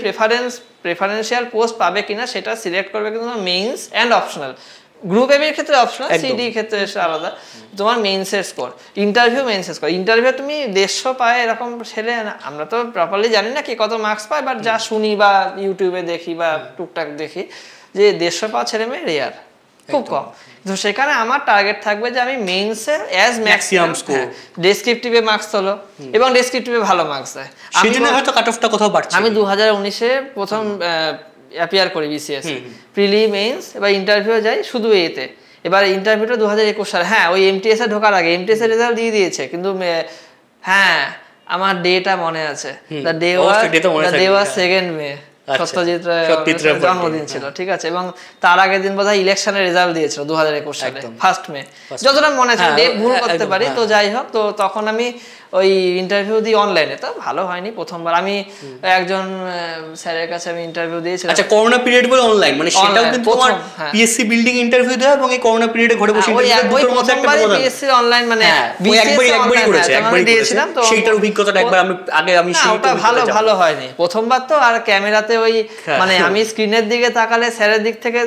প্রেফারেন্সিয়াল পোস্ট পাবে কিনা সেটা সিলেক্ট করবে কিন্তু মেইনস এন্ড অপশনাল। গ্রুপ এর ক্ষেত্রে অপশনাল, সিডি ক্ষেত্রে আলাদা, তোমার মেইনসের স্কোর, মেইনসের স্কোর। ইন্টারভিউ তুমি 150 পায় এরকম ছেলে, আমরা তো প্রপারলি জানি না কে কত মার্কস পায়, বাট যা শুনি বা ইউটিউবে দেখি বা টুকটাক দেখি যে 150 পাওয়া ছেলে মেয়ে রেয়ার, খুব কম। তো সেখানে আমার টার্গেট থাকবে যে আমি মেইনসে অ্যাজ ম্যাক্সিমাম স্কোর, ডেসক্রিপটিভে মার্কস তোলো, এবং ডেসক্রিপটিভে ভালো মার্কস দেয়। সেজন্য হয়তো কাট অফটা কোথাও বাড়ছে। আমি 2019-এ প্রথম অ্যাপিয়ার করি বিসিএস, প্রিলি, মেইনস, এবার ইন্টারভিউ যাই শুধু এতে। এবার ইন্টারভিউটা 2021 সালে, হ্যাঁ ওই এমটিএস এ ঢোকার আগে, এমটিএস এর রেজাল্ট দিয়ে দিয়েছে, কিন্তু হ্যাঁ আমার ডেটা মনে আছে, দ্য ডে ওয়াজ 2nd মে, সত্যজিৎ রায়ের জন্মদিন ছিল, ঠিক আছে, এবং তার আগের দিন বোধহয় ইলেকশনের রেজাল্ট দিয়েছিল 2021 সালে 1 মে, যতটা মনে আছে, ডেট ভুল করতে পারি। তো যাই হোক, তো তখন আমি ওই ইন্টারভিউ দিই অনলাইনে, তো ভালো হয়নি প্রথমবার। আমি একজন স্যারের কাছে আমি ইন্টারভিউ দিয়েছিলাম। আচ্ছা, করোনা পিরিয়ড বলে অনলাইন, মানে সেটাও কিন্তু তোমার পিএসসি বিল্ডিং ইন্টারভিউ দেওয়া, এবং এই করোনা পিরিয়ডে ঘরে বসে ওই প্রথমবার পিএসসি অনলাইন, মানে একবারই করেছে, একবারই দিয়েছিলাম। তো সেইটার অভিজ্ঞতাটা একবার আমি সেইটা ভালো হয়নি প্রথমবার তো। আর ক্যামেরাতে ওই মানে আমি স্ক্রিনের দিকে তাকালে স্যারের দিক থেকে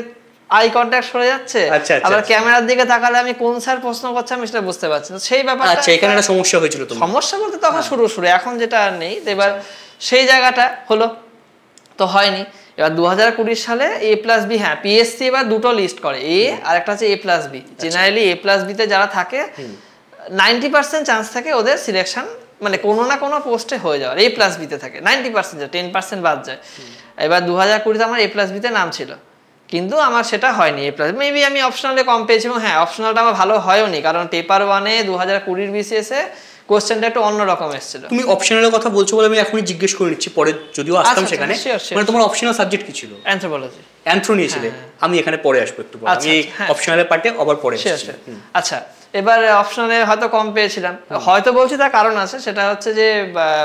আই কন্টাক্ট সরে যাচ্ছে, আবার ক্যামেরার দিকে তাকালে আমি কোন স্যার প্রশ্ন করছে আমি সেটা বুঝতে পারছি না, সেই ব্যাপারটা। আচ্ছা, এখানে একটা সমস্যা হয়েছিল তোমার? সমস্যা বলতে তখন শুরু এখন যেটা আর নেই। এবার সেই জায়গাটা হলো, তো হয়নি। এবার 2020 সালে A+B, হ্যাঁ পিএসসি এবার দুটো লিস্ট করে, এ আর একটা হচ্ছে A+B। জেনারেলি A+B তে যারা থাকে 90% চান্স থাকে ওদের সিলেকশন, মানে কোনো না কোনো পোস্টে হয়ে যাওয়ার। A+B তে থাকে 90%, 10% বাদ যায়। এবার 2020-তে আমার A+B তে নাম ছিল, কিন্তু আমার সেটা হয়নি। মেবি আমি অপশনালে কম পেয়েছিলাম। হ্যাঁ, অপশনালটা আমার ভালো হয়নি, কারণ পেপার 1-এ 2020 বিসিএস-এ কোশ্চেনটা একটু অন্যরকম এসেছিল। তুমি অপশনালের কথা বলছো বলে আমি এখনই জিজ্ঞেস করে নিচ্ছি, পরে যদিও আসতাম সেখানে। মানে তোমার অপশনাল সাবজেক্ট কি ছিল? অ্যানথ্রোপোলজি। অ্যানথ্রো নিয়েছিলে? আমি এখানে পরে আসবো একটু পরে, আমি অপশনালের পার্টে আবার পরে আসছি। আচ্ছা, এবার অপশনালে হয়তো কম পেয়েছিলাম, হয়তো বলছি তার কারণ আছে, সেটা হচ্ছে যে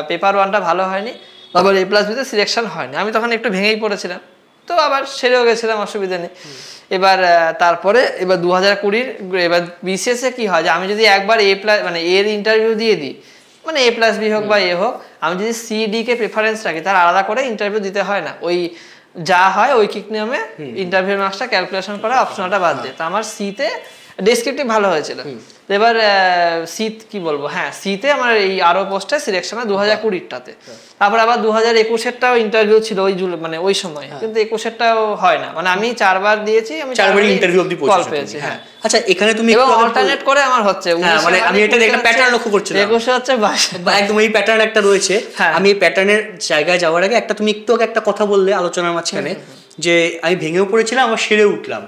পেপার 1টা ভালো হয়নি, তারপর A+B তে সিলেকশন হয়নি। আমি তখন একটু ভেঙেই পড়েছিলাম, তো আবার সেরেও গেছিলাম, অসুবিধা নেই। এবার তারপরে এবার 2020 এবার বিসিএস এ কি হয় যে আমি যদি একবার মানে এর ইন্টারভিউ দিয়ে দিই, মানে A+B হোক বা A হোক, আমি যদি CD কে প্রেফারেন্স রাখি তার আলাদা করে ইন্টারভিউ দিতে হয় না, ওই যা হয় ঐকিক নিয়মে ইন্টারভিউ মার্কসটা ক্যালকুলেশন করে অপশনালটা বাদ দিয়ে। তো আমার সিতে ডেসক্রিপটিভ ভালো হয়েছিল। এবার সি কি বলবো, হ্যাঁ সিতে আমার এই আরো পোস্টে সিলেকশন হয় 2020টাতে। তারপর আবার 2021-এরটাও ইন্টারভিউ ছিল ওই মানে ওই সময়, কিন্তু 21-এরটাও হয় না, মানে আমি 4 বার দিয়েছি, আমি 4 বার ইন্টারভিউ অবধি পেয়েছি। হ্যাঁ আচ্ছা, এখানে তুমি একটু অল্টারনেট করে আমার হচ্ছে, মানে আমি এটা একটা প্যাটার্ন লক্ষ্য করছিলাম, 21 হচ্ছে 22, একদম এই প্যাটার্ন একটা রয়েছে। আমি এই প্যাটার্নের জায়গায় যাওয়ার আগে একটা তুমি একটু একটা কথা বললে আলোচনার মাঝখানে, যে আমি ভেঙেও পড়েছিলাম আবার সেরে উঠলাম।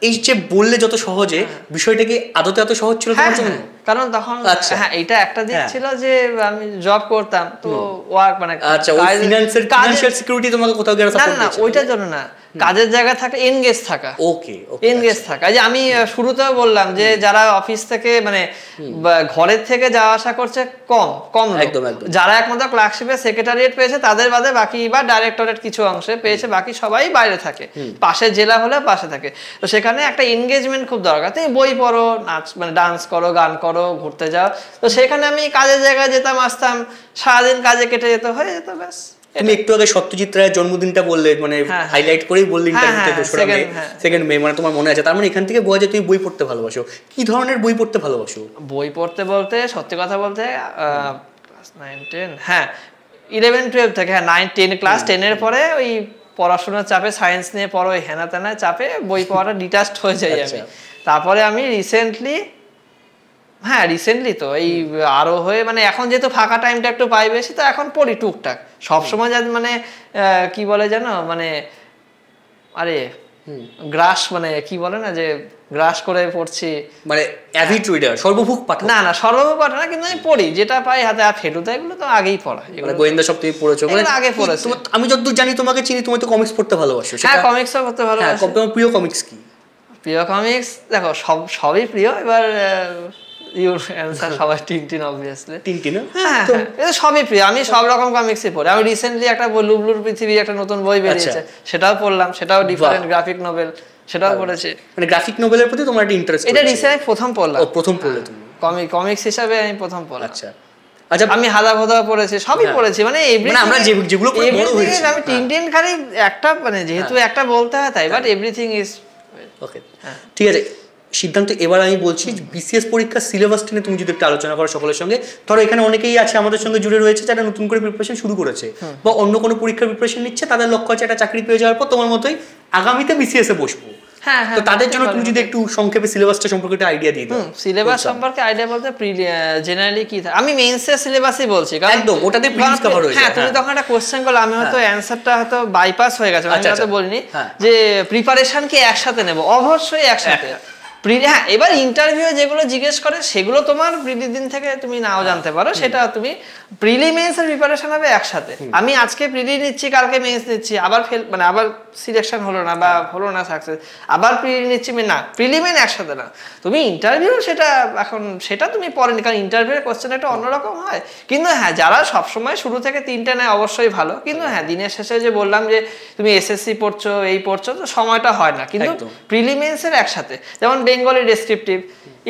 এই যে বললে যত সহজে, বিষয়টা কি আদতে এত সহজ ছিল তোমার জন্য? কারণ তখন হ্যাঁ এটা একটা দিক ছিল যে আমি জব করতাম, তো ওয়ার্ক মানে আচ্ছা ওই ফিনান্সিয়াল সিকিউরিটি তোমাকে কোথাও গিয়ে সাপোর্ট দিচ্ছে না, ওইটার জন্য না, কাজের জায়গা থাকে এনগেজ থাকা। ওকে এনগেজ থাকা, যে আমি শুরুতেও বললাম যে যারা অফিস থেকে মানে ঘরের থেকে যাওয়া আসা করছে কম একদম, যারা একমাত্র ক্লার্কশিপে সেক্রেটারিয়েট পেয়েছে তাদের বাদে বাকি, বা ডাইরেক্টরেট কিছু অংশে পেয়েছে, বাকি সবাই বাইরে থাকে, পাশের জেলা হলে পাশে থাকে। তো সেখানে একটা এনগেজমেন্ট খুব দরকার। তুমি বই পড়ো, নাচ মানে ডান্স করো, গান করো, ঘুরতে যাও। তো সেখানে আমি কাজের জায়গায় যেতাম, আসতাম, সারাদিন কাজে কেটে যেত, হয়ে যেত, ব্যাস। তুমি একটু আগে সত্যজিৎ রায়ের জন্মদিনটা বললে, মানে হাইলাইট করেই বললে ইন্টারভিউতে 2 মে, মানে তোমার মনে আছে। তার মানে এখান থেকে বোঝা যায় তুমি বই পড়তে ভালোবাসো। কি ধরনের বই পড়তে ভালোবাসো? বই পড়তে বলতে সত্যি কথা বলতে ক্লাস 9 10, হ্যাঁ 11 12 থেকে, হ্যাঁ 9 10 ক্লাস 10 এর পরে ওই পড়াশোনার চাপে, সায়েন্স নিয়ে পড়ো, ওই হেনা তেনা চাপে বই পড়াটা ডিটাচড হয়ে যায় আমি। তারপরে আমি রিসেন্টলি তো এই আরো হয়ে, মানে এখন যেহেতু ফাঁকা টাইমটা একটু পাই বেশি, তো এখন পড়ি টুকটাক। সবসময় যাতে মানে কি বলে জানো, মানে আরে গ্রাস, মানে কি বলে না, যে গ্রাস করে পড়ছি, মানে অ্যাভিড রিডার, সর্বভুক পাঠক। না সর্বভুক পাঠক না, কিন্তু আমি পড়ি যেটা পাই হাতে। আর ফেটুতে এগুলো তো আগেই পড়া, এগুলো গোয়েন্দা সব তুমি পড়েছো, মানে আগে পড়েছি। আমি যতদূর জানি, তোমাকে চিনি, তুমি তো কমিক্স পড়তে ভালোবাসো। হ্যাঁ কমিক্সও পড়তে ভালোবাসি। তোমার প্রিয় কমিক্স কি? প্রিয় কমিক্স দেখো সবই প্রিয়। এবার ইউর অ্যানসার সবাই টিনটিন, অবভিয়াসলি টিনটিন। হ্যাঁ এটা সবই প্রিয়, আমি সব রকম কমিক্সই পড়ি। আমি রিসেন্টলি একটা লুবলুর পৃথিবী একটা নতুন বই বেরিয়েছে, সেটাও পড়লাম, সেটাও ডিফারেন্ট গ্রাফিক নোভেল, সেটাও পড়েছি। মানে গ্রাফিক নোভেলের প্রতি তোমার একটা ইন্টারেস্ট? এটা রিসেন্ট প্রথম পড়লাম। প্রথম পড়লে তুমি কমিক্স হিসাবে আমি প্রথম পড়লাম। আচ্ছা, আমি হাদা ভোদা পড়েছি, সবই পড়েছি, মানে আমরা যেগুলো পড়ে বড় হয়েছি। আমি টিনটিন খালি একটা, মানে যেহেতু একটা বলতে হয় তাই, বাট এভরিথিং ইজ ওকে। ঠিক আছে সিদ্ধান্ত, এবার আমি বলছি বিসিএস পরীক্ষার সিলেবাসটা নিয়ে তুমি যদি একটু আলোচনা করো সকলের সঙ্গে। ধরো এখানে অনেকেই আছে আমাদের সঙ্গে জুড়ে রয়েছে যারা নতুন করে প্রিপারেশন শুরু করেছে, বা অন্য কোনো পরীক্ষার প্রিপারেশন নিচ্ছে, তাদের লক্ষ্য আছে একটা চাকরি পেয়ে যাওয়ার পর তোমার মতোই আগামীতে বিসিএস এ বসবো। তো তাদের জন্য তুমি যদি একটু সংক্ষেপে সিলেবাসটা সম্পর্কে একটা আইডিয়া দিয়ে দাও। সিলেবাস সম্পর্কে আইডিয়া বলতে জেনারেলি কি থাকে, আমি মেইনসের সিলেবাসই বলছি, কারণ একদম ওটাতে প্রিলিমস কভার হয়ে যায়। হ্যাঁ তুমি তখন একটা কোশ্চেন করলে, আমি হয়তো অ্যানসারটা হয়তো বাইপাস হয়ে গেছে, আমি হয়তো বলিনি যে প্রিপারেশন কি একসাথে নেব, অবশ্যই একসাথে। হ্যাঁ এবার ইন্টারভিউ যেগুলো জিজ্ঞেস করে সেগুলো তোমার প্রিলি দিন থেকে তুমি নাও জানতে পারো, সেটা তুমি প্রিলি মেন্সের প্রিপারেশন হবে একসাথে। আমি আজকে প্রিলি নিচ্ছি, কালকে মেন্স নিচ্ছি, আবার মানে আবার সিলেকশন হলো না বা হলো না সাকসেস, আবার প্রিলি নিচ্ছি, না প্রিলি মেন একসাথে না। তুমি ইন্টারভিউ সেটা তুমি পরে নি, কারণ ইন্টারভিউয়ের কোশ্চেন একটা অন্যরকম হয়। কিন্তু হ্যাঁ যারা সবসময় শুরু থেকে 3টে নেয় অবশ্যই ভালো, কিন্তু হ্যাঁ দিনের শেষে যে বললাম যে তুমি এসএসসি পড়ছো, এই পড়ছো, তো সময়টা হয় না। কিন্তু প্রিলি মেন্সের একসাথে, যেমন বেঙ্গলি ডেসক্রিপটিভ,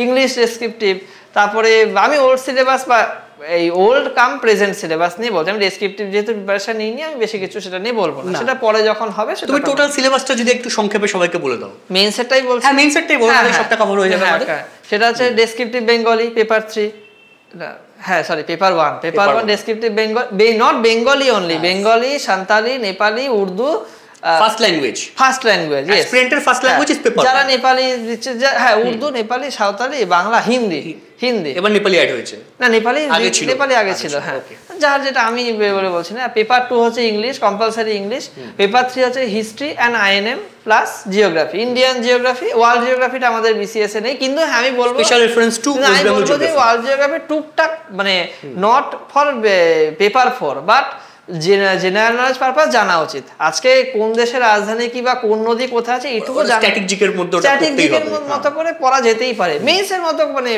ইংলিশ ডেসক্রিপটিভ, তারপরে আমি ওল্ড সিলেবাস বা এই ওল্ড কাম প্রেজেন্ট সিলেবাস নিয়ে বলছি। আমি ডেসক্রিপটিভ যেহেতু প্রিপারেশন নিইনি, আমি বেশি কিছু সেটা নিয়ে বলবো না, সেটা পরে যখন হবে। তুমি টোটাল সিলেবাসটা যদি একটু সংক্ষেপে সবাইকে বলে দাও। মেইন সেটটাই বলছি। হ্যাঁ মেইন সেটটাই বলো, তাহলে সবটা কভার হয়ে যাবে আমাদের। সেটা হচ্ছে ডেসক্রিপটিভ বেঙ্গলি পেপার 3, হ্যাঁ sorry paper 1 descriptive Bengali, not Bengali only, Bengali, Santali, Nepali, Urdu, first language অ্যাসপিরেন্টের ফার্স্ট ল্যাঙ্গুয়েজ ইজ পেপার। যারা নেপালি দিচ্ছে, হ্যাঁ উর্দু, নেপালি, সাঁওতালি, বাংলা, হিন্দি, এবার নেপালি অ্যাড হয়েছে না, নেপালি আগে ছিল। হ্যাঁ যার যেটা আমি বলে বলছি না। পেপার 2 হচ্ছে ইংলিশ, কম্পালসারি ইংলিশ। পেপার 3 হচ্ছে history and INM plus geography, Indian geography. World জিওগ্রাফিটা আমাদের বিসিএস এ নেই, কিন্তু আমি বলবো special reference to world geography টুকটাক, মানে not for paper 4, but general knowledge purpose জানা উচিত। আজকে কোন দেশের রাজধানী কি বা কোন নদী কোথায় আছে এটুকু স্ট্র্যাটেজিকের মতো করে পড়া যেতেই পারে। মেইনসের মতো, মানে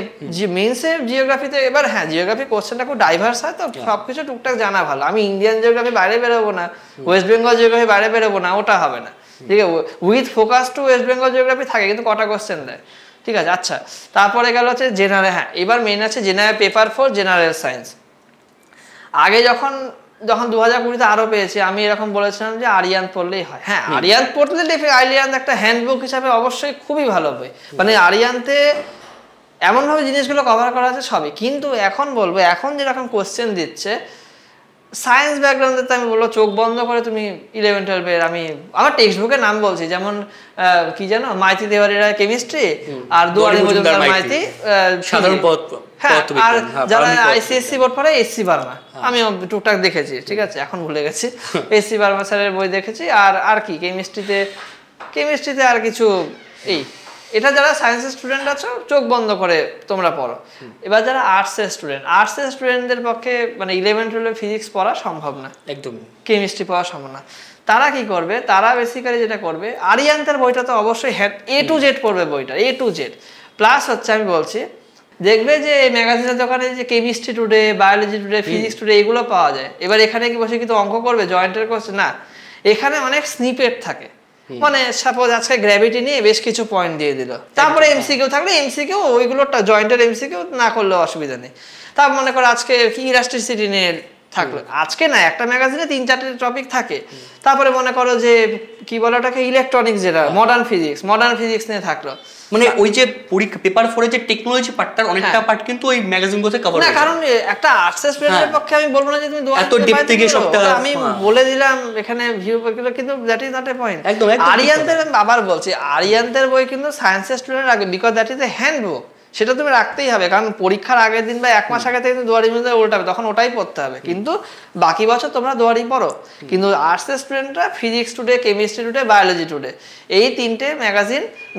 মেইনসের জিওগ্রাফিতে এবার হ্যাঁ জিওগ্রাফি কোশ্চেনটা খুব ডাইভার্স হয়, তো সবকিছু টুকটাক জানা ভালো। আমি ইন্ডিয়ান জিওগ্রাফি বাইরে বেরোবো না, ওয়েস্ট বেঙ্গল জিওগ্রাফি বাইরে বেরোবো না, ওটা হবে না। ঠিক আছে, with focus two West Bengal geography থাকে, কিন্তু কটা কোশ্চেন দেয়। ঠিক আছে, আচ্ছা তারপরে গেল হচ্ছে জেনারেল। হ্যাঁ এবার মেইন আছে জেনারেল পেপার 4 জেনারেল সায়েন্স। আগে যখন 2020-তে আরো পেয়েছি, আমি এরকম বলেছিলাম যে আরিয়ান পড়লেই হয়। হ্যাঁ, আরিয়ান পড়লে আরিয়ান একটা হ্যান্ডবুক হিসাবে অবশ্যই খুবই ভালো বই, মানে আরিয়ানতে এমনভাবে জিনিসগুলো কভার করা আছে সবই। কিন্তু এখন বলবো, এখন যেরকম কোশ্চেন দিচ্ছে সায়েন্স ব্যাকগ্রাউন্ডে, তো আমি বলবো চোখ বন্ধ করে তুমি 11-12-এর, আমি আমার টেক্সট বুকের নাম বলছি, যেমন কি জানো, মাইতি দেওয়ারিরা কেমিস্ট্রি, আর দুয়ারি মজুমদার মাইতি সাধারণ আর যারা আইসিএসসি বোর্ড পড়ে এসসি বার্মা, আমি টুকটাক দেখেছি, ঠিক আছে, এখন ভুলে গেছি। এসসি বার্মা স্যারের বই দেখেছি। আর কি কেমিস্ট্রিতে আর কিছু এই, এটা যারা সায়েন্সের স্টুডেন্ট আছো চোখ বন্ধ করে তোমরা পড়ো। এবার যারা আর্টসের স্টুডেন্টদের পক্ষে মানে 11-12 ফিজিক্স পড়া সম্ভব না, একদম কেমিস্ট্রি পড়া সম্ভব না। তারা কি করবে, তারা বেসিক্যালি যেটা করবে, আরিয়ান্তের বইটা তো অবশ্যই A to Z পড়বে, বইটা A to Z প্লাস হচ্ছে, আমি বলছি দেখবে যে এই ম্যাগাজিনের দোকানে যে chemistry today, biology today, physics today এগুলো পাওয়া যায়। এবার এখানে কি বসে কিন্তু অঙ্ক করবে, জয়েন্টের কোশ্চেন না, এখানে অনেক স্নিপেট থাকে। মানে সাপোজ আজকে গ্র্যাভিটি নিয়ে বেশ কিছু পয়েন্ট দিয়ে দিল, তারপরে এমসিকিউ থাকলে এমসিকিউ ওইগুলো জয়েন্টের এমসিকিউ না করলেও অসুবিধা নেই। তারপর মনে করো আজকে কি ইলাস্ট্রিসিটি নিয়ে থাকলো, আজকে না একটা ম্যাগাজিনে 3-4টে টপিক থাকে। তারপরে মনে করো যে কি বলে ওটাকে, ইলেকট্রনিক্স, যেটা মডার্ন ফিজিক্স নিয়ে থাকলো। মানে ওই যে পরীক্ষা পেপার 4 যে টেকনোলজি পার্টটার অনেকটা পার্ট কিন্তু ওই ম্যাগাজিনগুলোতে কভার হয় না। কারণ একটা আর্টস স্টুডেন্টের পক্ষে আমি বলবো না যে তুমি এত ডেপথ থেকে সবটা আমি বলে দিলাম এখানে ভিউ, কিন্তু that is not a point. আরিয়ান্তের, আবার বলছি, আরিয়ান্তের বই কিন্তু সায়েন্সের স্টুডেন্ট রাখবে, because that is a handbook. সেটা তুমি রাখতেই হবে, কারণ পরীক্ষার আগের দিন বা 1 মাস আগে থেকে দুয়ারি মধ্যে উল্টাবে, তখন ওটাই পড়তে হবে। কিন্তু বাকি বছর তোমরা দুয়ারি পড়ো। কিন্তু আর্টসের স্টুডেন্টরা physics today, chemistry today, biology today, এই 3টে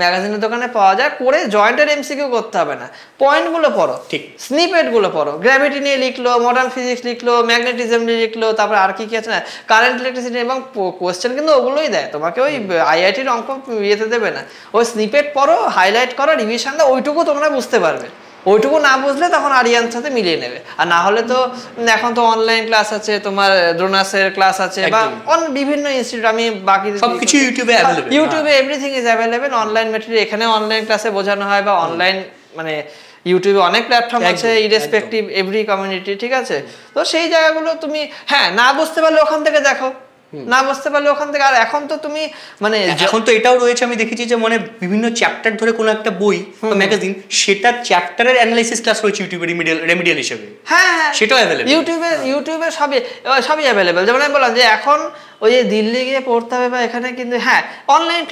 ম্যাগাজিনের দোকানে পাওয়া যায়, করে জয়েন্টের এমসিকিউ করতে হবে না, পয়েন্টগুলো পড়ো, ঠিক স্নিপেটগুলো পড়ো। গ্র্যাভিটি নিয়ে লিখলো, মডার্ন ফিজিক্স লিখলো, ম্যাগনেটিজম নিয়ে লিখলো, তারপর আর কি আছে না, কারেন্ট ইলেকট্রিসিটি, এবং কোশ্চেন কিন্তু ওগুলোই দেয় তোমাকে, ওই আইআইটির অঙ্ক ইয়েতে দেবে না। ওই স্নিপেট পড়ো, হাইলাইট করো, রিভিশন দাও, ওইটুকু তোমরা বুঝতে পারবে। ওইটুকু না বুঝলে তখন আরিয়ানের সাথে মিলিয়ে নেবে। আর না হলে তো এখন তো অনলাইন ক্লাস আছে, তোমার ড্রোনাসের ক্লাস আছে, বা বিভিন্ন ইনস্টিটিউট, আমি বাকি সবকিছু ইউটিউবে everything is available, online material, এখানে অনলাইন ক্লাসে বোঝানো হয়, বা অনলাইন মানে ইউটিউবে অনেক প্ল্যাটফর্ম আছে, ইরেসপেক্টিভ এভরি কমিউনিটি, ঠিক আছে। তো সেই জায়গাগুলো তুমি না বুঝতে পারলে ওখান থেকে দেখো, না বুঝতে পারলে ওখান থেকে। আর এখন তো তুমি মানে এখন তো এটাও রয়েছে, আমি দেখেছি যে মানে বিভিন্ন চ্যাপ্টার ধরে কোনো একটা বই বা ম্যাগাজিন, সেটা চ্যাপ্টারের অ্যানালাইসিস ক্লাস রয়েছে ইউটিউবে রেমিডিয়াল হিসেবে। হ্যাঁ, সেটাও অ্যাভেলেবল ইউটিউবে সবই অ্যাভেলেবল। যেমন আমি বললাম যে এখন ওই যে দিল্লি গিয়ে পড়তে হবে, বা এখানে কিন্তু অনলাইন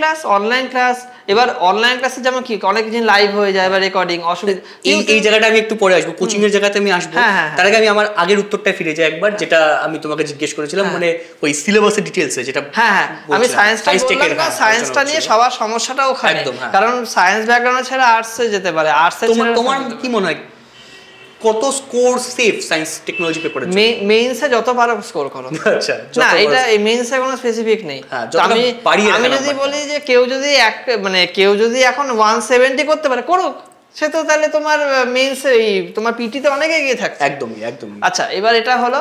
ক্লাস। এবার অনলাইন ক্লাসে যেমন কি অনেক দিন লাইভ হয়ে যায় বা রেকর্ডিং, অসুবিধা। এই জায়গাটা আমি একটু পরে আসবো, কোচিং এর জায়গাতে আমি আসবো। তার আগে আমি আমার আগের উত্তরটা ফিরে যাই একবার, যেটা আমি তোমাকে জিজ্ঞেস করেছিলাম, মানে ওই সিলেবাসের ডিটেইলসে, যেটা আমি সায়েন্সটা নিয়ে সবার সমস্যাটা ওখানে, কারণ সায়েন্স ব্যাকগ্রাউন্ড ছাড়া আর্টসে যেতে পারে, আর্টসে তোমার কি মনে হয় কত স্কোর সেফ সায়েন্স টেকনোলজি পেপারে? মেইনসে যত পারো স্কোর করো। আচ্ছা, না এটা এই মেইনসে কোনো স্পেসিফিক নেই। আমি যদি বলি যে কেউ যদি এখন 170 করতে পারে করুক, সে তো তাহলে তোমার মেইনসে তোমার পিটিতে অনেক এগিয়ে থাকছে। একদমই। আচ্ছা, এবার এটা হলো,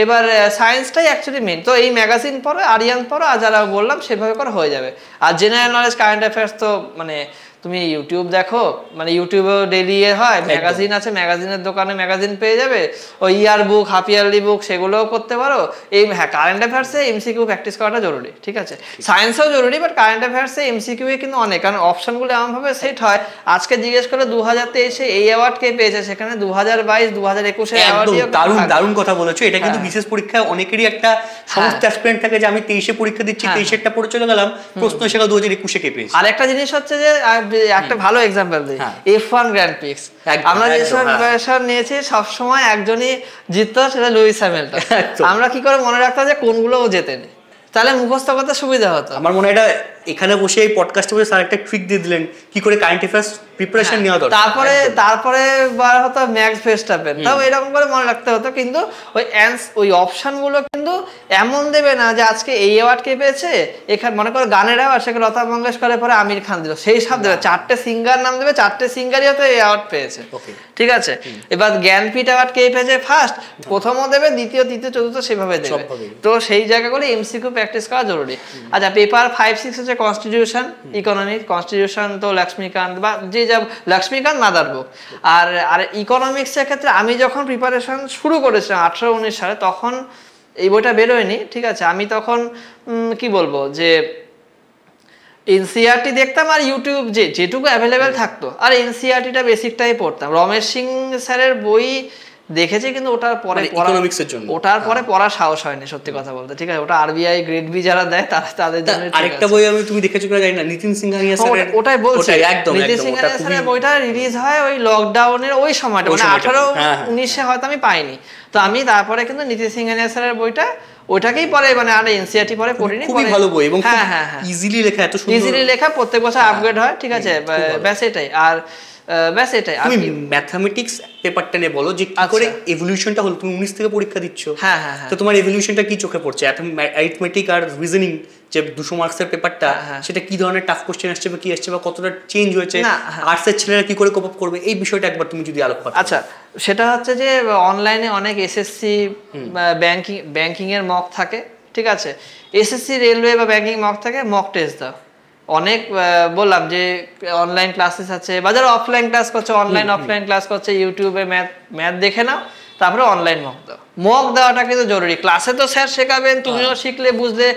এবার সায়েন্সটাই অ্যাকচুয়ালি মেইন। তো এই ম্যাগাজিন পড়ো, আরিয়ান পড়ো, আর যারা বললাম সেভাবে করে হয়ে যাবে। আর জেনারেল নলেজ, কারেন্ট অ্যাফেয়ার্স তো মানে তুমি ইউটিউব দেখো, মানে ইউটিউবেও ডেইলি হয়, ম্যাগাজিন আছে, ম্যাগাজিনের দোকানে ম্যাগাজিন পেয়ে যাবে, ওই ইয়ার বুক, হাফ ইয়ারলি বুক, সেগুলোও করতে পারো। এই কারেন্ট অ্যাফেয়ার্সে এমসিকিউ প্র্যাকটিস করাটা জরুরি, ঠিক আছে। সায়েন্সেও জরুরি, বাট কারেন্ট অ্যাফেয়ার্সে এমসিকিউ কিন্তু অনেক, কারণ অপশনগুলো এমনভাবে সেট হয়। আজকে জিজ্ঞেস করলে 2023-এ এই অ্যাওয়ার্ড কে পেয়েছে, সেখানে 2022, 2021-এ অ্যাওয়ার্ড। দারুণ কথা বলেছো। এটা কিন্তু বিশেষ পরীক্ষায় অনেকেরই একটা সমস্ত অ্যাসপিরেন্ট থাকে যে আমি 23-এ পরীক্ষা দিচ্ছি, 23-এরটা পড়ে চলে গেলাম, প্রশ্ন এসে গেল 2021-এ কে পেয়েছে। আর একটা জিনিস হচ্ছে যে একটা ভালো এক্সাম্পল দিই, F1 গ্র্যান্ড পিক্স। আমরা যেসব প্রিপারেশন নিয়েছি সব সময় একজনই জিততো, সেটা লুইস হ্যামিল্টন। আমরা কি করে মনে রাখতাম যে কোনগুলো ও জেতেনি, তাহলে মুখস্থ করতে সুবিধা হতো। আমার মনে হয় এটা এখানে বসে এই পডকাস্টে বসে স্যার একটা ট্রিক দিয়ে দিলেন কি করে কারেন্ট অ্যাফেয়ার্স প্রিপারেশন নেওয়া দরকার। তারপরে বার হতো ম্যাক্স ভেস্টাপেন, তাও এরকম করে মনে রাখতে হতো। কিন্তু ওই অপশনগুলো কিন্তু এমন দেবে না যে আজকে এই অ্যাওয়ার্ড কে পেয়েছে, এখানে মনে করো গানের অ্যাওয়ার্ড, সেখানে লতা মঙ্গেশকরের পরে আমির খান দিল, সেই সব দেবে, 4টে সিঙ্গার নাম দেবে, 4টে সিঙ্গারই হয়তো এই অ্যাওয়ার্ড পেয়েছে, ঠিক আছে। এবার জ্ঞানপীঠ অ্যাওয়ার্ড কে পেয়েছে ফার্স্ট, প্রথমও দেবে, দ্বিতীয়, তৃতীয়, চতুর্থ, সেভাবে দেবে। তো সেই জায়গাগুলো এমসিকিউ প্র্যাকটিস করা জরুরি। আচ্ছা, পেপার 5-6 হচ্ছে কনস্টিটিউশন, ইকোনমিক কনস্টিটিউশন তো লক্ষ্মীকান্ত বা যে যা লক্ষ্মীকান্ত মাদার বুক। আর ইকোনমিক্সের ক্ষেত্রে আমি যখন প্রিপারেশন শুরু করেছিলাম 18-19 সালে, তখন এই বইটা বেরোয়নি, ঠিক আছে। আমি তখন কি বলবো যে এনসিইআরটি দেখতাম আর ইউটিউব যেটুকু অ্যাভেলেবেল থাকতো, আর এনসিইআরটিটা বেসিকটাই পড়তাম। রমেশ সিং স্যারের বই দেখেছি, কিন্তু ওটার পরে পড়ার সাহস হয়নি সত্যি কথা বলতে, ঠিক আছে। ওটা আরবিআই গ্রেড বি যারা দেয় তাদের জন্য। আরেকটা বই আমি তুমি দেখেছো কিনা জানি না, নিতিন সিংহানিয়া স্যারের, ওটাই বলছি, নিতিন সিংহানিয়া স্যারের বইটা রিলিজ হয় ওই লকডাউনের ওই সময়টা, মানে 18-19 হয়তো আমি পাইনি। তো আমি তারপরে কিন্তু নিতিন সিংহানিয়া স্যারের বইটা ওটাকেই পরে মানে আর এনসিইআরটি পরে পড়িনি। খুবই ভালো বই এবং ইজিলি লেখা, এত সুন্দর ইজিলি লেখা, প্রত্যেক বছর আপগ্রেড হয়, ঠিক আছে। ব্যাস এটাই। আর ব্যাস এটাই। তুমি ম্যাথমেটিক্স পেপারটা নিয়ে বলো যে কি করে এভলিউশনটা হলো। তুমি 19 থেকে পরীক্ষা দিচ্ছ, তো তোমার এভলিউশনটা কি চোখে পড়ছে? অ্যারিথমেটিক আর রিজনিং যে 200 মার্কসের পেপারটা, সেটা কি ধরনের টাফ কোশ্চেন আসছে বা কি আসছে বা কতটা চেঞ্জ হয়েছে, আর্টসের ছেলেরা কি করে কোপ আপ করবে, এই বিষয়টা একবার তুমি যদি আলোকপাত। আচ্ছা, সেটা হচ্ছে যে অনলাইনে অনেক এসএসসি ব্যাংকিং এর মক থাকে, ঠিক আছে। এসএসসি রেলওয়ে বা ব্যাংকিং মক থাকে, মক টেস্ট দাও। অনেক বললাম যে অনলাইন ক্লাসেস আছে, বা যারা অফলাইন ক্লাস করছে, অফলাইন ক্লাস করছে, ইউটিউবে ম্যাথ দেখে নাও, তারপরে অনলাইন মক দাও। মক দেওয়াটা কিন্তু জরুরি। ক্লাসে তো স্যার শেখাবেন, তুমিও শিখলে বুঝলে,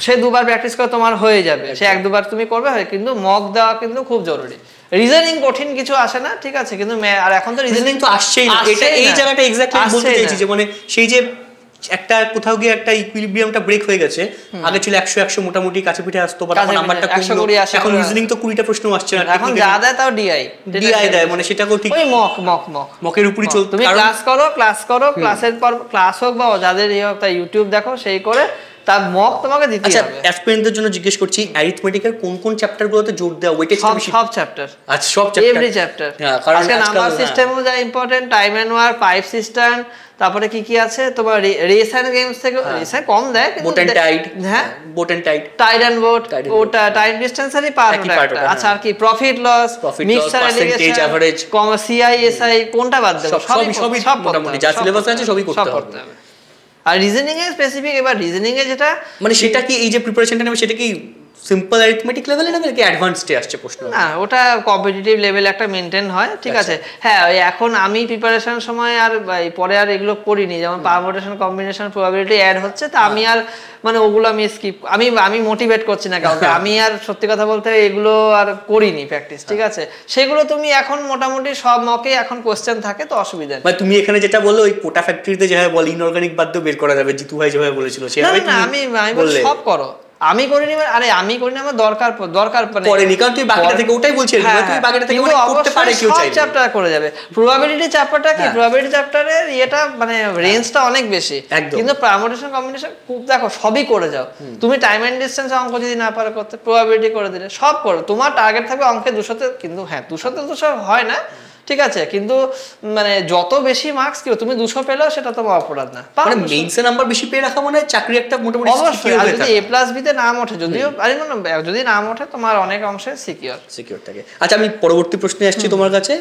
সে দুবার প্র্যাকটিস করে তোমার হয়ে যাবে, সে 1-2 বার তুমি করবে, কিন্তু মক দেওয়া কিন্তু খুব জরুরি। রিজনিং কঠিন কিছু আসে না, ঠিক আছে, কিন্তু আর এখন তো রিজনিং তো আসছেই না। এটা এই জায়গাটা এক্স্যাক্টলি বলতে চাইছি যে মানে সেই যে একটা কোথাও গিয়ে একটা ইকুইলিব্রিয়ামটা ব্রেক হয়ে গেছে। আগে ছিল 100 মোটামুটি কাছে পিঠে আসতো, বা নাম্বারটা কমলো। এখন রিজনিং তো 20টা প্রশ্নও আসছে না, এখন যা দেয় তাও ডিআই দেয়, মানে সেটাও ঠিক ওই মকের উপরই চলতে। তুমি ক্লাস করো, ক্লাসের পর ক্লাস হোক বা যাদের ইয়ে হোক, তাই ইউটিউব দেখো, সেই করে তার মক তোমাকে দিতে হবে। আচ্ছা, অ্যাসপিরেন্টদের জন্য জিজ্ঞেস করছি, অ্যারিথমেটিকের কোন কোন চ্যাপ্টারগুলোতে জোর দেওয়া ওয়েটেজ বেশি? সব চ্যাপ্টার। আচ্ছা, সব চ্যাপ্টার, এভরি চ্যাপ্টার। আজকে নাম্বার সিস্টেমও যা important, time and work, pipe system, তারপরে কি আছে তোমার রেস এন্ড গেমস থেকে, রেসে কম দেয় কিন্তু বোট এন্ড টাইড, হ্যাঁ boat and tide, tide and boat, ওটা টাইম ডিসটেন্সেরই পার্ট ওটা। আচ্ছা, আর কি profit loss, mixture alligation, average, CI SI, কোনটা বাদ দেব? সবই মোটামুটি যা সিলেবাস আছে সবই করতে হবে। আর রিজনিং এ স্পেসিফিক, এবার রিজনিং এ যেটা মানে সেটা কি এই যে প্রিপারেশনটা নেবে, সেটা কি সিম্পল অ্যারিথমেটিক লেভেলে নেবে নাকি অ্যাডভান্সডে আসছে প্রশ্ন? না, ওটা কম্পিটিটিভ লেভেল একটা মেনটেন হয়, ঠিক আছে। হ্যাঁ, এখন আমি প্রিপারেশন সময় আর পরে আর এগুলো পড়িনি, যেমন পারমুটেশন, কম্বিনেশন, প্রবাবিলিটি অ্যাড হচ্ছে, তা আমি আর মানে ওগুলো আমি স্কিপ, আমি মোটিভেট করছি না কাউকে, আমি আর সত্যি কথা বলতে এগুলো আর করিনি প্র্যাকটিস, ঠিক আছে। সেগুলো তুমি এখন মোটামুটি সব মকে এখন কোশ্চেন থাকে, তো অসুবিধা নেই। মানে তুমি এখানে যেটা বললো ওই কোটা ফ্যাক্টরিতে যেভাবে বলে ইনঅর্গানিক বাদ্য বের করা যাবে, জিতু ভাই যেভাবে বলেছিল সেভাবে আমি সব করো। আমি করিনি, আরে আমি করিনি, আমার দরকার মানে করেনি, কারণ তুই বাকিটা থেকে ওটাই বলছিস, তুই বাকিটা থেকে করতে পারে কেউ চাইলে। সব চ্যাপ্টার করে যাবে। প্রবাবিলিটি চ্যাপ্টারটা কি, প্রবাবিলিটি চ্যাপ্টারের এটা মানে রেঞ্জটা অনেক বেশি, কিন্তু পারমুটেশন, কম্বিনেশন খুব দেখো, সবই করে যাও। তুমি টাইম এন্ড ডিসটেন্স অঙ্ক যদি না পারো করতে, প্রবাবিলিটি করে দিলে, সব করো। তোমার টার্গেট থাকবে অঙ্কে 200তে, কিন্তু হ্যাঁ 200 হয় না, ঠিক আছে, কিন্তু মানে যত বেশি মার্কস কি তুমি 200 পেলেও সেটা তোমার অপরাধ না। মানে মেইনসে নাম্বার বেশি পেয়ে রাখা মানে চাকরি একটা মোটামুটি অবশ্যই। আর যদি A+B তে নাম ওঠে, যদিও যদি নাম ওঠে, তোমার অনেক অংশে সিকিউর থাকে। আচ্ছা, আমি পরবর্তী প্রশ্নে আসছি তোমার কাছে,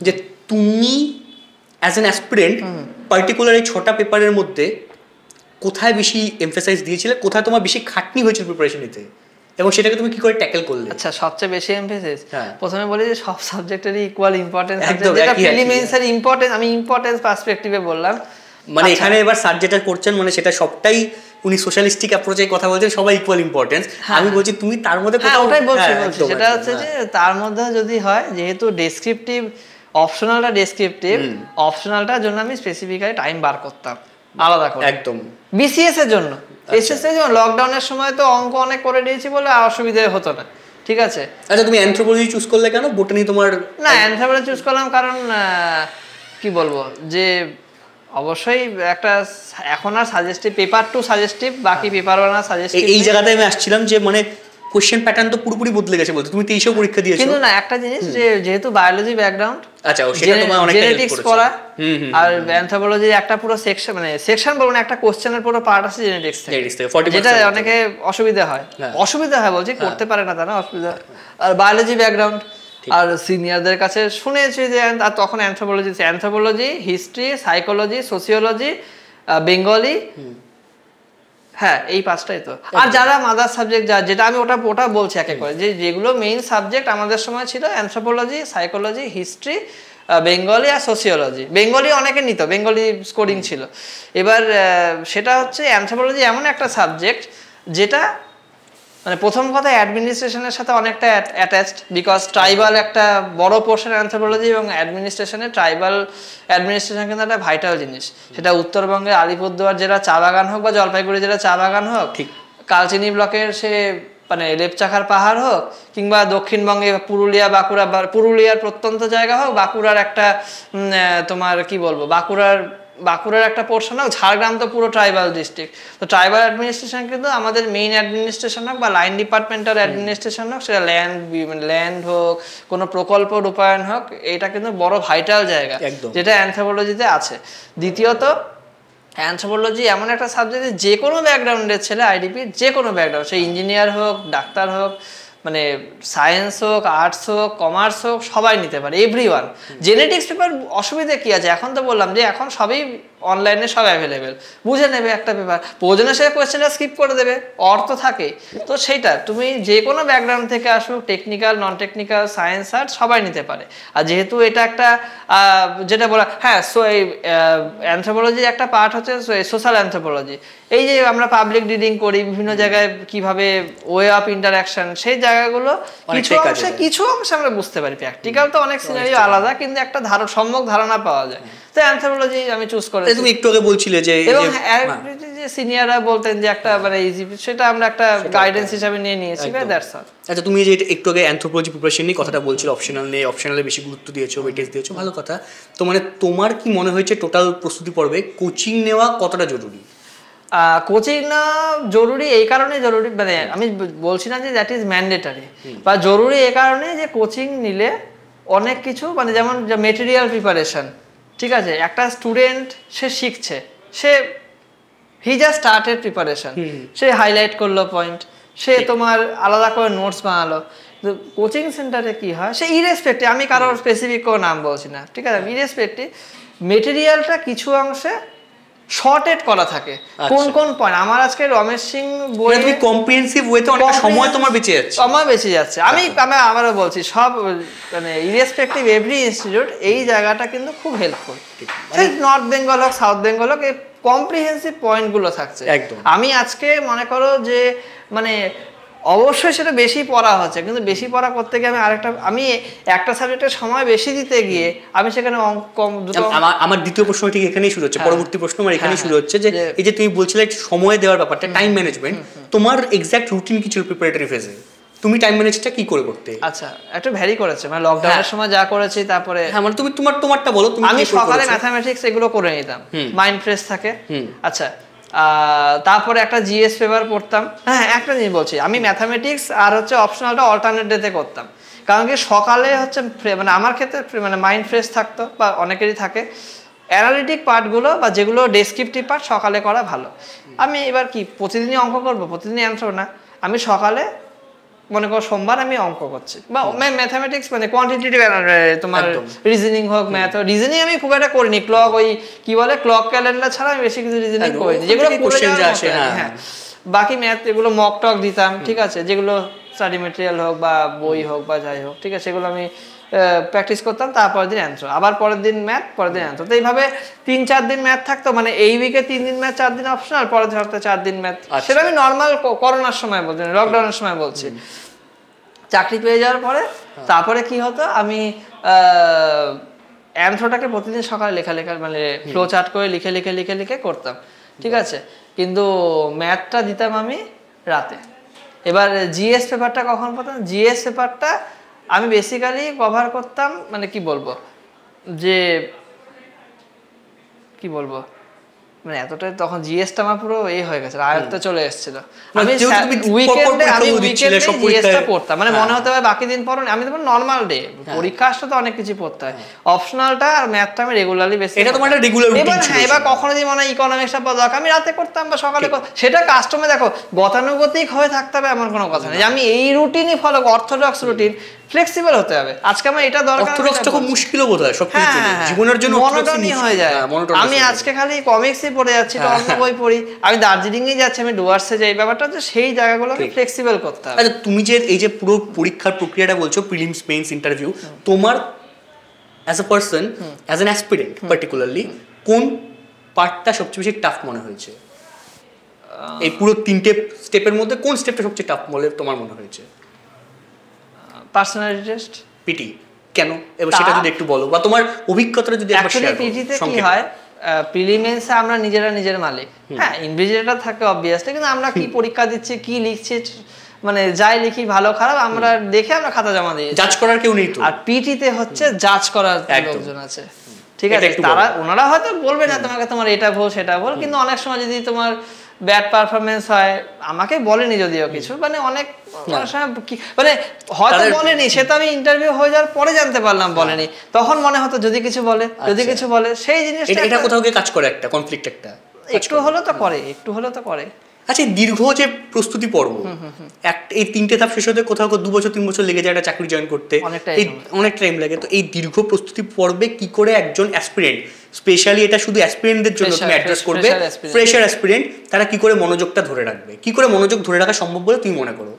যে তুমি অ্যাজ অ্যান অ্যাসপিরেন্ট পার্টিকুলার এই 6টা পেপারের মধ্যে কোথায় বেশি এমফাসাইজ দিয়েছিলে, কোথায় তোমার বেশি খাটনি হয়েছিল প্রিপারেশন নিতে, এবং সেটাকে তুমি কি করে ট্যাকেল করলে? আচ্ছা, সবচেয়ে বেশি এমফাসিস, প্রথমে বলি যে সব সাবজেক্টেরই ইকুয়াল ইম্পর্টেন্স আছে, যেটা প্রিলিমিনারি ইম্পর্টেন্স, আমি ইম্পর্টেন্স পার্সপেক্টিভে বললাম। মানে এখানে এবার স্যার যেটা করছেন, মানে সেটা সবটাই উনি সোশ্যালিস্টিক অ্যাপ্রোচে কথা বলছেন, সবাই ইকুয়াল ইম্পর্টেন্স। আমি বলছি তুমি তার মধ্যে ওটাই বলছি, সেটা হচ্ছে যে তার মধ্যে যদি হয়, যেহেতু ডেসক্রিপটিভ অপশনালটা ডেসক্রিপটিভ, অপশনালটার জন্য আমি স্পেসিফিক্যালি টাইম বার করতাম আলাদা করে, একদম বিসিএস এর জন্য। এসএস এর জন্য লকডাউনের সময় তো অঙ্ক অনেক করে দিয়েছি বলে অসুবিধা হতো না, ঠিক আছে। আচ্ছা, তুমি অ্যানথ্রোপোলজি চুজ করলে কেন? বোটানি তোমার না, অ্যানথ্রোপোলজি চুজ করলাম কারণ কি বলবো, যে অবশ্যই একটা এখন আর সাজেস্টিভ, পেপার টু সাজেস্টিভ, বাকি পেপার ওয়ান আর সাজেস্টিভ। এই জায়গাতে আমি আসছিলাম যে মানে কোশ্চেন প্যাটার্ন তো পুরোপুরি বদলে গেছে বলতে। তুমি 2300 পরীক্ষা দিয়েছো, কিন্তু না, একটা জিনিস, যে যেহেতু বায়োলজি ব্যাকগ্রাউন্ড, আচ্ছা সেটা তোমার অনেক জেনেটিক্স পড়া, আর অ্যানথ্রোপোলজির একটা পুরো সেকশন, মানে সেকশন বলবো না, একটা কোশ্চেনের পুরো পার্ট আছে জেনেটিক্স থেকে, যেটা অনেকে অসুবিধা হয় বলছি, করতে পারে না, তারা অসুবিধা। আর বায়োলজি ব্যাকগ্রাউন্ড, আর সিনিয়রদের কাছে শুনেছি যে, আর তখন anthropology, history, psychology, sociology, Bengali, হ্যাঁ এই পাঁচটাই তো। আর যারা মাদার সাবজেক্ট যেটা আমি ওটা বলছি একে করে, যে যেগুলো মেইন সাবজেক্ট আমাদের সময় ছিল অ্যানথ্রোপোলজি, সাইকোলজি, হিস্ট্রি, বেঙ্গলি আর সোসিওলজি। বেঙ্গলি অনেকে নিত, বেঙ্গলি স্কোরিং ছিল। এবার সেটা হচ্ছে অ্যানথ্রোপোলজি এমন একটা সাবজেক্ট যেটা মানে প্রথম কথা অ্যাডমিনিস্ট্রেশনের সাথে অনেকটা অ্যাটাচড, বিকজ ট্রাইবাল একটা বড় পোর্শন অ্যানথ্রোপোলজি এবং অ্যাডমিনিস্ট্রেশনে ট্রাইবাল অ্যাডমিনিস্ট্রেশন কিন্তু একটা ভাইটাল জিনিস। সেটা উত্তরবঙ্গের আলিপুরদুয়ার জেলা চা বাগান হোক বা জলপাইগুড়ি জেলা চা বাগান হোক, ঠিক কালচিনি ব্লকের সে মানে লেপচাখার পাহাড় হোক, কিংবা দক্ষিণবঙ্গে পুরুলিয়া, বাঁকুড়া, পুরুলিয়ার প্রত্যন্ত জায়গা হোক, বাঁকুড়ার একটা তোমার কি বলবো বাঁকুড়ার একটা পোর্শন হোক, ঝাড়গ্রাম তো পুরো ট্রাইবাল ডিস্ট্রিক্ট। তো ট্রাইবাল অ্যাডমিনিস্ট্রেশন কিন্তু আমাদের মেইন অ্যাডমিনিস্ট্রেশন হোক বা লাইন ডিপার্টমেন্টাল অ্যাডমিনিস্ট্রেশন হোক, সেটা ল্যান্ড হোক, কোনো প্রকল্প রূপায়ণ হোক, এটা কিন্তু বড় ভাইটাল জায়গা যেটা অ্যানথ্রোপোলজিতে আছে। দ্বিতীয়ত অ্যানথ্রোপোলজি এমন একটা সাবজেক্ট যে কোনো ব্যাকগ্রাউন্ডের ছেলে, আইডিপি যে কোনো ব্যাকগ্রাউন্ড, সে ইঞ্জিনিয়ার হোক, ডাক্তার হোক, মানে সায়েন্স হোক, আর্টস হোক, কমার্স হোক, সবাই নিতে পারে, এভরিওয়ান। জেনেটিক্স পেপার অসুবিধা কি আছে? এখন তো বললাম যে এখন সবই অনলাইনে সব অ্যাভেলেবেল, বুঝে নেবে একটা পেপার, প্রয়োজনে সে কোয়েশ্চেনটা স্কিপ করে দেবে, অর্থ থাকে। তো সেইটা তুমি যে কোনো ব্যাকগ্রাউন্ড থেকে আসুক, technical, non technical, science, arts, সবাই নিতে পারে। আর যেহেতু এটা একটা যেটা বলা, হ্যাঁ, সো এই অ্যানথ্রোপোলজির একটা পার্ট হচ্ছে সোশ্যাল অ্যানথ্রোপোলজি। এই যে আমরা পাবলিক রিডিং করি বিভিন্ন জায়গায়, কিভাবে ওয়ে অফ ইন্টারাকশন, সেই জায়গাগুলো কিছু অংশে আমরা বুঝতে পারি। প্র্যাকটিক্যাল তো অনেক সিনারিও আলাদা, কিন্তু একটা সম্যক ধারণা পাওয়া যায়। তো অ্যানথ্রোপোলজি আমি চুজ করেছি। তুমি একটু আগে বলছিলে যে সিনিয়ররা বলতেন যে একটা মানে ইজি, সেটা আমরা একটা গাইডেন্স হিসেবে নিয়ে নিয়েছি। That's all. আচ্ছা, তুমি যে একটু আগে অ্যানথ্রোপোলজি প্রিপারেশন নিয়ে কথাটা বলছিলে, অপশনাল নিয়ে, অপশনালে বেশি গুরুত্ব দিয়েছো, ওয়েটেজ দিয়েছো, ভালো কথা। তো মানে তোমার কি মনে হয়েছে টোটাল প্রস্তুতি পর্বে কোচিং নেওয়া কতটা জরুরি? কোচিং না জরুরি এই কারণে জরুরি, মানে আমি বলছি না যে দ্যাট ইজ ম্যান্ডেটারি, বা জরুরি এই কারণে যে কোচিং নিলে অনেক কিছু, মানে যেমন মেটেরিয়াল প্রিপারেশন, ঠিক আছে, একটা স্টুডেন্ট সে শিখছে, সে হি জাস্ট স্টার্টেড প্রিপারেশন, সে হাইলাইট করলো পয়েন্ট, সে তোমার আলাদা করে নোটস বানালো। কোচিং সেন্টারে কি হয়, সে ইরেসপেক্টিভ, আমি কারোর স্পেসিফিক কোনো নাম বলছি না, ঠিক আছে, ইরেসপেক্টিভ মেটেরিয়ালটা কিছু অংশে শর্টেড করা থাকে। কোন কোন পয়েন্ট আমার আজকে রমেশ সিং বই, তুমি কম্প্রিহেনসিভ ওয়েতে অনেক সময় তোমার বেঁচে যাচ্ছে। আমি আবারও বলছি, সব মানে ইরেসপেক্টিভ এভরি ইনস্টিটিউট এই জায়গাটা কিন্তু খুব হেল্পফুল। নর্থ বেঙ্গল হোক, সাউথ বেঙ্গল হোক, এই কম্প্রিহেনসিভ পয়েন্টগুলো থাকছে। আমি আজকে মনে করো যে মানে অবশ্যই সেটা বেশি পড়া হচ্ছে, কিন্তু বেশি পড়া করতে গিয়ে আমি একটা সাবজেক্টের সময় বেশি দিতে গিয়ে আমি সেখানে আমার দ্বিতীয় প্রশ্ন ঠিক এখানেই শুরু হচ্ছে, পরবর্তী প্রশ্ন আমার এখানেই শুরু হচ্ছে যে এই যে তুমি বলছিলে সময় দেওয়ার ব্যাপারটা, টাইম ম্যানেজমেন্ট, তোমার এক্সাক্ট রুটিন কি ছিল প্রিপারেটরি ফেজে? তুমি টাইম ম্যানেজটা কি করে করতে? আচ্ছা, একটু ভ্যারি করেছে, মানে লকডাউনের সময় যা করেছি, তারপরে হ্যাঁ মানে তুমি তোমারটা বলো। আমি সকালে ম্যাথামেটিক্স এগুলো করে নিতাম, মাইন্ড ফ্রেশ থাকে। আচ্ছা, তারপরে একটা জিএস পেপার পড়তাম। হ্যাঁ, একটা জিনিস বলছি, আমি ম্যাথামেটিক্স আর হচ্ছে অপশনালটা অল্টারনেট ডেতে করতাম, কারণ কি সকালে হচ্ছে মানে আমার ক্ষেত্রে মানে মাইন্ড ফ্রেশ থাকতো, বা অনেকেরই থাকে। অ্যানালিটিক পার্টগুলো বা যেগুলো ডেসক্রিপটিভ পার্ট সকালে করা ভালো। আমি এবার কি প্রতিদিনই অঙ্ক করবো? প্রতিদিনই অ্যান্সার না। আমি সকালে মনে করো সোমবার আমি অঙ্ক করছি, বা ম্যাথামেটিক্স মানে কোয়ান্টিটেটিভ তোমার রিজনিং হোক, ম্যাথ হোক। রিজনিং আমি খুব একটা করিনি, ক্লক ক্যালেন্ডার ছাড়া আমি বেশি কিছু রিজনিং করিনি, যেগুলো হ্যাঁ। বাকি ম্যাথ এগুলো মক টক দিতাম, ঠিক আছে, যেগুলো স্টাডি মেটেরিয়াল হোক বা বই হোক বা যাই হোক, ঠিক আছে, সেগুলো আমি প্র্যাকটিস করতাম। তারপরের দিন অ্যান্সার, আবার পরের দিন ম্যাথ, পরের দিন অ্যান্সার। তো এইভাবে 3-4 দিন ম্যাথ থাকতো, মানে এই উইকে 3 দিন ম্যাথ, 4 দিন অপশনাল, পরের সপ্তাহে 4 দিন ম্যাথ। সেটা আমি নর্মাল করোনার সময় বলছি, লকডাউনের সময় বলছি। চাকরি পেয়ে যাওয়ার পরে তারপরে কি হতো, আমি অ্যান্সারটাকে প্রতিদিন সকালে লেখা মানে ফ্লো চার্ট করে লিখে করতাম, ঠিক আছে, কিন্তু ম্যাথটা দিতাম আমি রাতে। এবার জিএস পেপারটা কখন পড়তাম? জিএস পেপারটা আমি বেসিক্যালি কভার করতাম, মানে কি বলবো মানে এতটাই তখন জিএসটা আমার পুরো হয়ে গেছে, আয়ত্তে চলে এসেছিল। আমি উইকেন্ডে জিএসটা পড়তাম, মানে মনে হতে হয় বাকি দিন পড়ো, আমি তো নর্মাল ডে পরীক্ষা আসলে তো অনেক কিছু পড়তে হয়। অপশনালটা আর ম্যাথটা আমি রেগুলারলি বেশি, এটা তোমার একটা রেগুলার রুটিন ছিল। এবার কখনো যদি মনে হয় ইকোনমিক্সটা পড়া দরকার, আমি রাতে করতাম বা সকালে, সেটা কাস্টমে দেখো গতানুগতিক হয়ে থাকতে হবে এমন কোনো কথা নেই। আমি এই রুটিনই ফলো, অর্থোডক্স রুটিন, ফ্লেক্সিবল হতে হবে। আজকে আমার এটা দরকার, অর্থোডক্সটা খুব মুশকিলও বোধহয় সবকিছুর জন্য, জীবনের জন্য মনোটনি হয়ে যায়। আমি আজকে খালি কমিক্সই পড়ে যাচ্ছি, অন্য বই পড়ি, আমি দার্জিলিংয়ে যাচ্ছি, আমি ডুয়ার্সে যাই, ব্যাপারটা হচ্ছে সেই জায়গাগুলোকে ফ্লেক্সিবল করতে হবে। আচ্ছা, তুমি যে এই যে পুরো পরীক্ষার প্রক্রিয়াটা বলছো, প্রিলিমস, মেইনস, ইন্টারভিউ, তোমার as a person, as an aspirant particularly, কোন পার্টটা সবচেয়ে বেশি টাফ মনে হয়েছে? এই পুরো 3টে স্টেপের মধ্যে কোন স্টেপটা সবচেয়ে টাফ বলে তোমার মনে হয়েছে? Personality test, PT. কেন? এবার সেটা যদি একটু বলো, বা তোমার অভিজ্ঞতাটা যদি একবার শেয়ার করো। পিটিতে কি হয়, প্রিলিমিনসে আমরা নিজের মালিক, হ্যাঁ ইনভিজিলেটর থাকে অবভিয়াসলি, কিন্তু আমরা কি পরীক্ষা দিচ্ছি, কি লিখছি, মানে যাই লিখি ভালো খারাপ আমরা দেখে আমরা খাতা জমা দিই, জাজ করার কেউ নেই তো। আর পিটিতে হচ্ছে জাজ করার লোকজন আছে, ঠিক আছে, তারা ওনারা হয়তো বলবে না তোমাকে তোমার এটা ভুল সেটা ভুল, কিন্তু অনেক সময় যদি তোমার ব্যাড পারফরমেন্স হয়, আমাকে বলেনি যদিও কিছু, মানে অনেক মানে হয়তো বলেনি, সে তো আমি ইন্টারভিউ হয়ে যাওয়ার পরে জানতে পারলাম বলেনি, তখন মনে হতো যদি কিছু বলে, যদি কিছু বলে, সেই জিনিসটা এটা কোথাও গিয়ে কাজ করে, একটা কনফ্লিক্ট একটা একটু হলেও তো করে। আচ্ছা, দীর্ঘ যে প্রস্তুতি পর্ব, এই 3টে ধাপ শেষ হতে কোথাও 2 বছর 3 বছর লেগে যায় একটা চাকরি জয়েন করতে, অনেক টাইম লাগে। তো এই দীর্ঘ প্রস্তুতি পর্বে কি করে একজন অ্যাসপিরেন্ট, স্পেশালি এটা শুধু অ্যাসপিরেন্টদের জন্য তুমি অ্যাড্রেস করবে, ফ্রেশার অ্যাসপিরেন্ট, তারা কি করে মনোযোগটা ধরে রাখবে, কি করে মনোযোগ ধরে রাখা সম্ভব বলে তুমি মনে করো?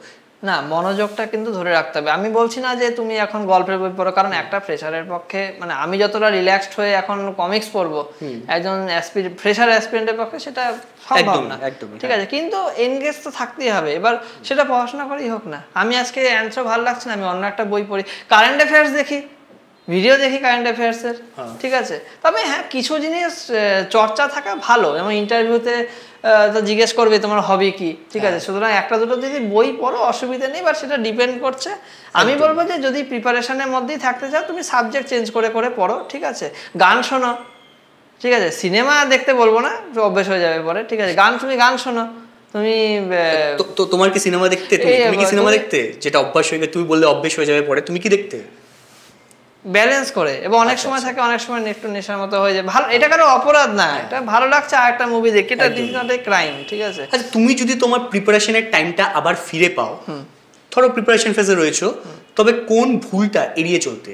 না, মনোযোগটা কিন্তু ধরে রাখতে হবে। আমি বলছি না যে তুমি এখন গল্পের বই পড়ো, কারণ একটা ফ্রেশারের পক্ষে, মানে আমি যতটা রিল্যাক্সড হয়ে এখন কমিক্স পড়বো, একজন ফ্রেশার অ্যাসপিরেন্টের পক্ষে সেটা সম্ভব না, ঠিক আছে, কিন্তু এনগেজ তো থাকতেই হবে। এবার সেটা পড়াশোনা করেই হোক না, আমি আজকে অ্যান্সার ভালো লাগছে না, আমি অন্য একটা বই পড়ি, কারেন্ট অ্যাফেয়ার্স দেখি, ভিডিও দেখি কারেন্ট অ্যাফেয়ার্সের, ঠিক আছে, তবে হ্যাঁ কিছু জিনিস চর্চা থাকা ভালো, যেমন ইন্টারভিউতে তো জিজ্ঞেস করবে তোমার হবি কি, ঠিক আছে, সুতরাং একটা দুটো যদি বই পড়ো অসুবিধা নেই, বাট সেটা ডিপেন্ড করছে। আমি বলবো যে যদি প্রিপারেশনের মধ্যেই থাকতে চাও, তুমি সাবজেক্ট চেঞ্জ করে করে পড়ো, ঠিক আছে, গান শোনো, ঠিক আছে, সিনেমা দেখতে বলবো না, অভ্যেস হয়ে যাবে পরে, ঠিক আছে, তুমি গান শোনো, তুমি তোমার কি সিনেমা দেখতে, তুমি কি সিনেমা দেখতে, যেটা অভ্যাস হয়ে গেছে, তুমি বললে অভ্যেস হয়ে যাবে পরে, তুমি কি দেখতে? ব্যালেন্স করে, এবং অনেক সময় থাকে, অনেক সময় একটু নেশার মতো হয়ে যায়, ভালো, এটা কারো অপরাধ না, এটা ভালো লাগছে আর একটা মুভি দেখি, এটা দিস নট এ ক্রাইম, ঠিক আছে। আচ্ছা, তুমি যদি তোমার প্রিপারেশনের টাইমটা আবার ফিরে পাও, ধরো প্রিপারেশন ফেজে রয়েছো, তবে কোন ভুলটা এড়িয়ে চলতে,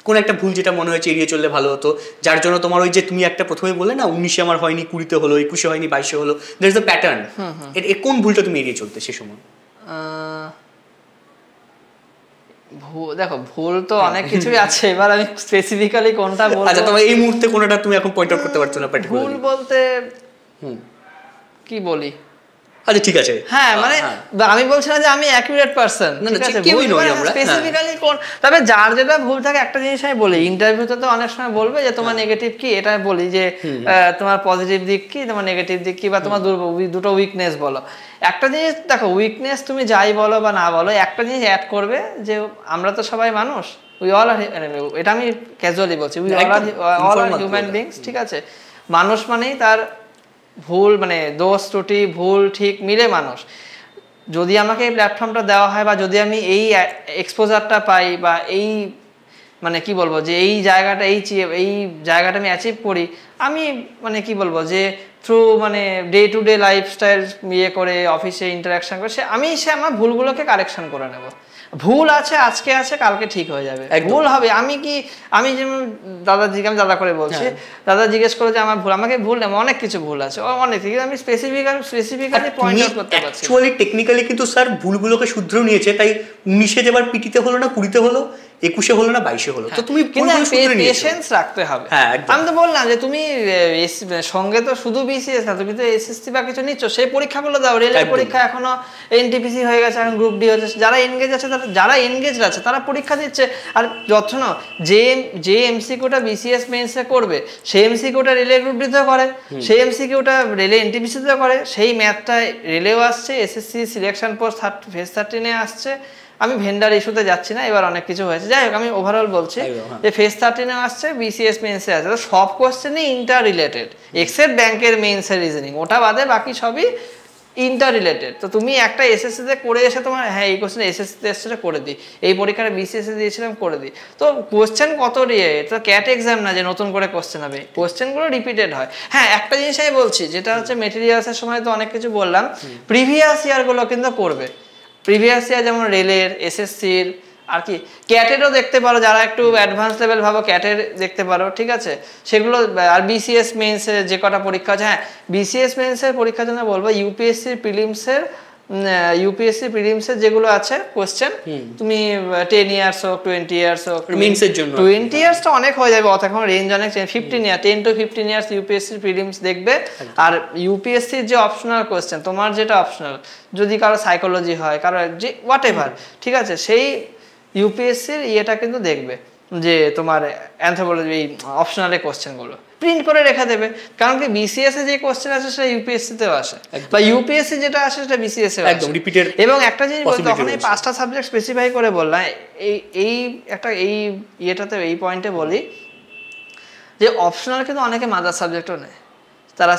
কোন একটা ভুল যেটা মনে হয়েছে এড়িয়ে চললে ভালো হতো, যার জন্য তোমার ওই যে তুমি একটা প্রথমে বলে না 19-এ আমার হয়নি, 20-তে হলো, 21-এ হয়নি, 22-এ হলো, দ্যাট ইজ দ্য প্যাটার্ন, কোন ভুলটা তুমি এড়িয়ে চলতে সে সময়? দেখো, ভুল তো অনেক কিছুই আছে, এবার আমি স্পেসিফিক্যালি কোনটা বলবো। আচ্ছা, তবে এই মুহূর্তে কোনটা তুমি এখন পয়েন্ট আউট করতে পারছো না? ভুল বলতে কি বলি, আচ্ছা ঠিক আছে, হ্যাঁ মানে আমি বলছি না যে আমি অ্যাকুরেট পারসন, ঠিক আছে, কেউই নই আমরা, স্পেসিফিক্যালি কোন, তবে যার যেটা ভুল থাকে, একটা জিনিস আমি বলি, ইন্টারভিউতে তো অনেক সময় বলবে যে তোমার নেগেটিভ কি, এটা বলি যে তোমার পজিটিভ দিক কি, তোমার নেগেটিভ দিক কি, বা তোমার দুটো উইকনেস বলো। একটা জিনিস দেখো, উইকনেস তুমি যাই বলো বা না বলো, একটা জিনিস অ্যাড করবে যে আমরা তো সবাই মানুষ, উই অল আর, এটা আমি ক্যাজুয়ালি বলছি, we all are human beings, ঠিক আছে, মানুষ মানেই তার ভুল, মানে দোষ ত্রুটি ভুল ঠিক মিলে মানুষ। যদি আমাকে এই প্ল্যাটফর্মটা দেওয়া হয়, বা যদি আমি এই এক্সপোজারটা পাই, বা এই মানে কি বলবো যে এই জায়গাটা আমি অ্যাচিভ করি, আমি মানে কি বলবো যে থ্রু মানে ডে টু ডে লাইফস্টাইল ইয়ে করে, অফিসে ইন্টারাকশন করে, আমি আমার ভুলগুলোকে কারেকশন করে নেব। ভুল আছে, আজকে আছে, কালকে ঠিক হয়ে যাবে, ভুল হবে। আমি যেমন আমি দাদা করে বলছি, দাদা জিজ্ঞেস করে যে আমার ভুল, আমাকে ভুল নেই, অনেক কিছু ভুল আছে, অনেক কিছু আমি স্পেসিফিক্যালি পয়েন্ট আউট করতে পারছি। অ্যাকচুয়ালি টেকনিক্যালি কিন্তু স্যার ভুলগুলোকে শুধরে নিয়েছে, তাই 19-এ যেবার পিটিতে হলো না, 20-তে হলো, 21-এ হলো না, 22-এ হলো, তো তুমি পেশেন্স রাখতে হবে। আমি তো বললাম যে তুমি সঙ্গে তো শুধু বিসিএস না, তুমি তো এসএসসি বা কিছু নিচ্ছ, সেই পরীক্ষাগুলো দাও, রেলের পরীক্ষা এখনো এনটিপিসি হয়ে গেছে, এখন গ্রুপ ডি হচ্ছে, যারা এনগেজ আছে তারা পরীক্ষা দিচ্ছে। আর যত্ন যে এমসিকিউটা বিসিএস মেইনসে করবে, সেই এমসিকিউটা রেলে গ্রুপ ডিতে করে, সেই এমসিকিউটা রেলে এনটিপিসিতে করে, সেই ম্যাথটা রেলেও আসছে, এসএসসি সিলেকশন পোস্ট ফেজ 13-এ আসছে। আমি ভেন্ডার ইস্যুতে যাচ্ছি না, এবার অনেক কিছু হয়েছে, যাই হোক আমি ওভারঅল বলছি যে ফেজ 13-এ আসছে, বিসিএস মেইনসে আছে, তো সব কোশ্চেনই ইন্টার রিলেটেড, এক্সেপ্ট ব্যাংকের মেইনসের রিজনিং, ওটা বাদে বাকি সবই ইন্টার রিলেটেড। তো তুমি একটা এসএসসিতে করে এসে তোমার হ্যাঁ এই কোশ্চেন এসএসসিতে এসেছে করে দিই, এই পরীক্ষাটা বিসিএসসি দিয়েছিলাম করে দিই, তো কোশ্চেন কত এটা ক্যাট এক্সাম না যে নতুন করে কোশ্চেন হবে, কোশ্চেনগুলো রিপিটেড হয়। হ্যাঁ একটা জিনিস আমি বলছি, যেটা হচ্ছে মেটেরিয়ালসের সময় তো অনেক কিছু বললাম, প্রিভিয়াস ইয়ারগুলো কিন্তু করবে, প্রিভিয়াস ইয়ার যেমন রেলের, এসএসসির, আর কি ক্যাটেরও দেখতে পারো, যারা একটু অ্যাডভান্স লেভেল ভাবো ক্যাটের দেখতে পারো, ঠিক আছে সেগুলো। আর বিসিএস মেন্সের যে কটা পরীক্ষা আছে, হ্যাঁ বিসিএস মেন্সের পরীক্ষার জন্য বলবো ইউপিএসসি প্রিলিমসের যেগুলো আছে কোশ্চেন, তুমি 10 ইয়ার্স হোক 20 ইয়ার্স হোক, মেন্সের জন্য 20 ইয়ার্সটা অনেক হয়ে যাবে, অত এখন রেঞ্জ অনেক 15 ইয়ার 10 to 15 ইয়ার্স ইউপিএসসি প্রিলিমস দেখবে। আর ইউপিএসসির যে অপশনাল কোশ্চেন, তোমার যেটা অপশনাল, যদি কারো সাইকোলজি হয়, কারো যে হোয়াট এভার, ঠিক আছে, সেই ইউপিএসসির ইয়েটা কিন্তু দেখবে, যে তোমার অ্যানথ্রোপোলজি এই অপশনালে কোশ্চেনগুলো প্রিন্ট করে রেখে দেবে। কারণ কি বিসিএস এ যে কোশ্চেন আছে সেটা ইউপিএসসি তেও আসে, বা ইউপিএসসি যেটা আসে সেটা বিসিএস এ একদম রিপিটেড। এবং একটা জিনিস বলি, তখন এই 5টা সাবজেক্ট স্পেসিফাই করে বললাম, এই একটা এই ইয়েটাতে এই পয়েন্টে বলি যে অপশনাল কিন্তু অনেকে মাদার সাবজেক্টও নেয়, তারা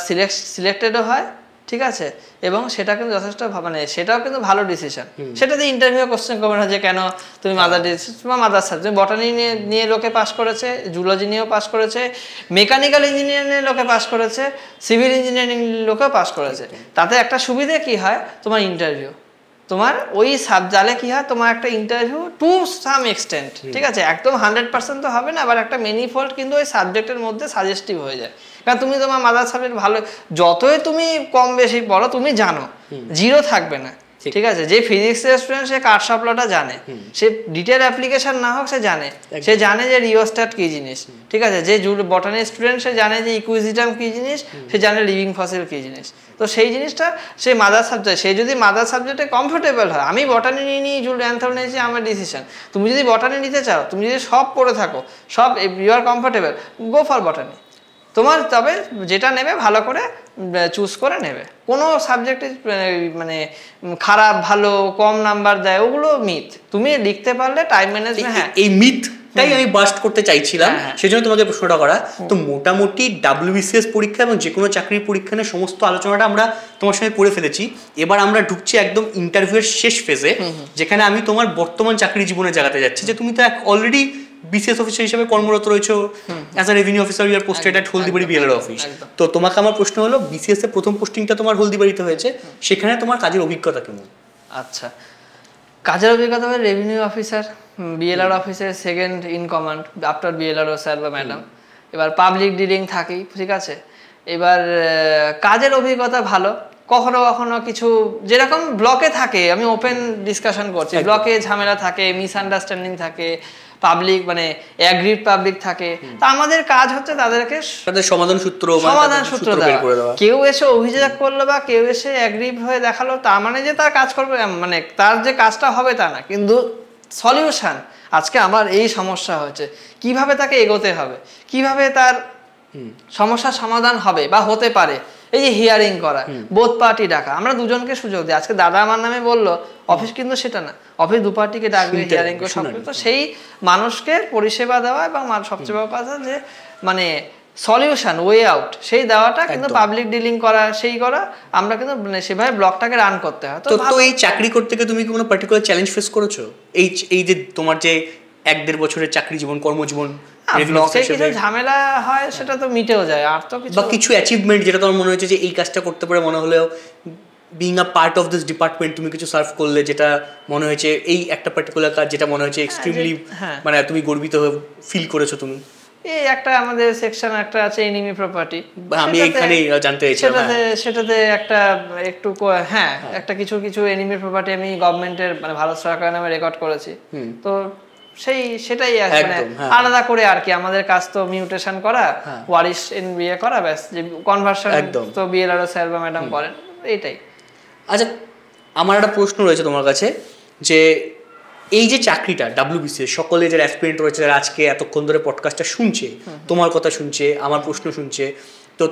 সিলেক্টেডও হয়, ঠিক আছে, এবং সেটা কিন্তু যথেষ্ট মানে সেটাও কিন্তু ভালো ডিসিশন। সেটাতে ইন্টারভিউ কোশ্চেন করবে না যে কেন তুমি মাদার সাবজেক্ট, বটানি নিয়ে লোকে পাস করেছে, জুলজি নিয়েও পাস করেছে, মেকানিক্যাল ইঞ্জিনিয়ারিং নিয়ে লোকে পাস করেছে, সিভিল ইঞ্জিনিয়ারিং লোকেও পাস করেছে। তাতে একটা সুবিধে কি হয়, তোমার ইন্টারভিউ, তোমার ওই সাবজালে কি হয়, তোমার একটা ইন্টারভিউ টু সাম এক্সটেন্ট, ঠিক আছে, একদম 100% তো হবে না, আবার একটা মেনিফোল্ড কিন্তু ওই সাবজেক্টের মধ্যে সাজেস্টিভ হয়ে যায়। কারণ তুমি তোমার মাদার সাবজেক্ট ভালো, যতই তুমি কম বেশি পড়ো তুমি জানো, জিরো থাকবে না, ঠিক আছে। যে ফিজিক্সের স্টুডেন্ট সে কার্শফ লটা জানে, সে ডিটেল অ্যাপ্লিকেশন না হোক সে জানে যে রিওস্ট্যাট কি জিনিস, ঠিক আছে। যে বটানি স্টুডেন্ট সে জানে যে ইকুইজিটাম কি জিনিস, সে জানে লিভিং ফসিল কি জিনিস। তো সেই জিনিসটা সে মাদার সাবজেক্ট, সে যদি মাদার সাবজেক্টে কমফোর্টেবল হয়, আমি বটানি নিয়ে অ্যান্থ্রো নিয়েছি আমার ডিসিশন, তুমি যদি বটানি নিতে চাও, তুমি যদি সব পড়ে থাকো, সব you are comfortable, go for botany. তোমার তবে যেটা নেবে ভালো করে চুজ করে নেবে। কোনো সাবজেক্টে মানে খারাপ ভালো কম নাম্বার দেয় ওগুলো মিথ, তুমি লিখতে পারলে টাইম ম্যানেজমেন্ট, হ্যাঁ এই মিথটাই আমি বাস্ট করতে চাইছিলাম, সেজন্য তোমাকে প্রশ্নটা করা। তো মোটামুটি ডাব্লিউবিসিএস পরীক্ষা এবং যে কোনো চাকরির পরীক্ষা নিয়ে সমস্ত আলোচনাটা আমরা তোমার সঙ্গে করে ফেলেছি। এবার আমরা ঢুকছি একদম ইন্টারভিউয়ের শেষ ফেজে, যেখানে আমি তোমার বর্তমান চাকরি জীবনে জাগাতে যাচ্ছি, যে তুমি তো অলরেডি বিসিএস অফিসার হিসেবে কর্মরত রয়েছো, as a revenue officer you are posted at Haldibari BLR office. তো তোমাকে আমার প্রশ্ন হলো, বিসিএস এর প্রথম পোস্টিংটা তোমার হলদিবাড়িতে হয়েছে, সেখানে তোমার কাজের অভিজ্ঞতা কেমন? আচ্ছা, কাজের অভিজ্ঞতা হবে রেভিনিউ অফিসার, বিএলআর অফিসের second in command after BLRO sir বা ম্যাডাম। এবার পাবলিক ডিলিং থাকি, ঠিক আছে। এবার কাজের অভিজ্ঞতা ভালো, কখনো কখনো কিছু যেরকম ব্লকে থাকে, আমি ওপেন ডিসকাশন করছি, ব্লকে ঝামেলা থাকে, মিসআন্ডারস্ট্যান্ডিং থাকে, পাবলিক মানে অ্যাগ্রিড পাবলিক থাকে, তা আমাদের কাজ হচ্ছে তাদেরকে সমাধান সূত্র বের করে দেওয়া। কেউ এসে অভিযোগ করলো বা কেউ এসে অ্যাগ্রিড হয়ে দেখালো, তার মানে যে তার কাজ করবে, মানে তার যে কাজটা হবে তা না, কিন্তু সলিউশন, আজকে আমার এই সমস্যা হয়েছে, কিভাবে তাকে এগোতে হবে, কিভাবে তার সমস্যার সমাধান হবে বা হতে পারে, এই যে হিয়ারিং করা, বোথ পার্টি ডাকা, আমরা দুজনকে সুযোগ দিই। আজকে দাদা আমার নামে বললো, অফিস কিন্তু সেটা না, অফিস দু পার্টিকে ডাকবে, হিয়ারিং করে সব। তো সেই মানুষকে পরিষেবা দেওয়া এবং সবচেয়ে বড় কথা যে মানে সলিউশন ওয়ে আউট সেই দেওয়াটা কিন্তু পাবলিক ডিলিং করা, সেই করা আমরা কিন্তু সেভাবে ব্লকটাকে রান করতে হয়। তো এই চাকরি করতে গিয়ে তুমি কি কোনো পার্টিকুলার চ্যালেঞ্জ ফেস করেছো? এই যে তোমার যে 1-1.5 বছরের চাকরি জীবন, কর্মজীবন, ব্লকে কিছু ঝামেলা হয় সেটা তো মিটেও যায়, আর তো কিছু বা কিছু অ্যাচিভমেন্ট যেটা তোমার মনে হয়েছে যে এই কাজটা করতে পারে, মনে হলেও being a part of this department তুমি কিছু সার্ভ করলে, যেটা মনে হয়েছে এই একটা পার্টিকুলার কাজ যেটা মনে হয়েছে এক্সট্রিমলি মানে তুমি গর্বিত ফিল করেছো তুমি? এই একটা আমাদের সেকশন একটা আছে এনিমি প্রপার্টি, আমি এখানে জানতে চাইছিলাম, সেটাতে একটা একটু একটা কিছু এনিমি প্রপার্টি আমি গভর্নমেন্টের মানে ভারত সরকারের নামে রেকর্ড করেছি। তো সেটাই মানে আলাদা করে আর কি আমাদের কাজ তো মিউটেশন করা, ওয়ারিশ এন বিএ করা, ব্যাস, যে কনভার্সন তো বিএলআরও স্যার বা ম্যাডাম করেন, এইটাই। আচ্ছা, আমার একটা প্রশ্ন রয়েছে তোমার কাছে, যে এই যে চাকরিটা ডাব্লিউবিসিএস, সকলে যারা অ্যাসপিরেন্ট রয়েছে, যারা আজকে এতক্ষণ ধরে পডকাস্টটা শুনছে, তোমার কথা শুনছে, আমার প্রশ্ন শুনছে, তো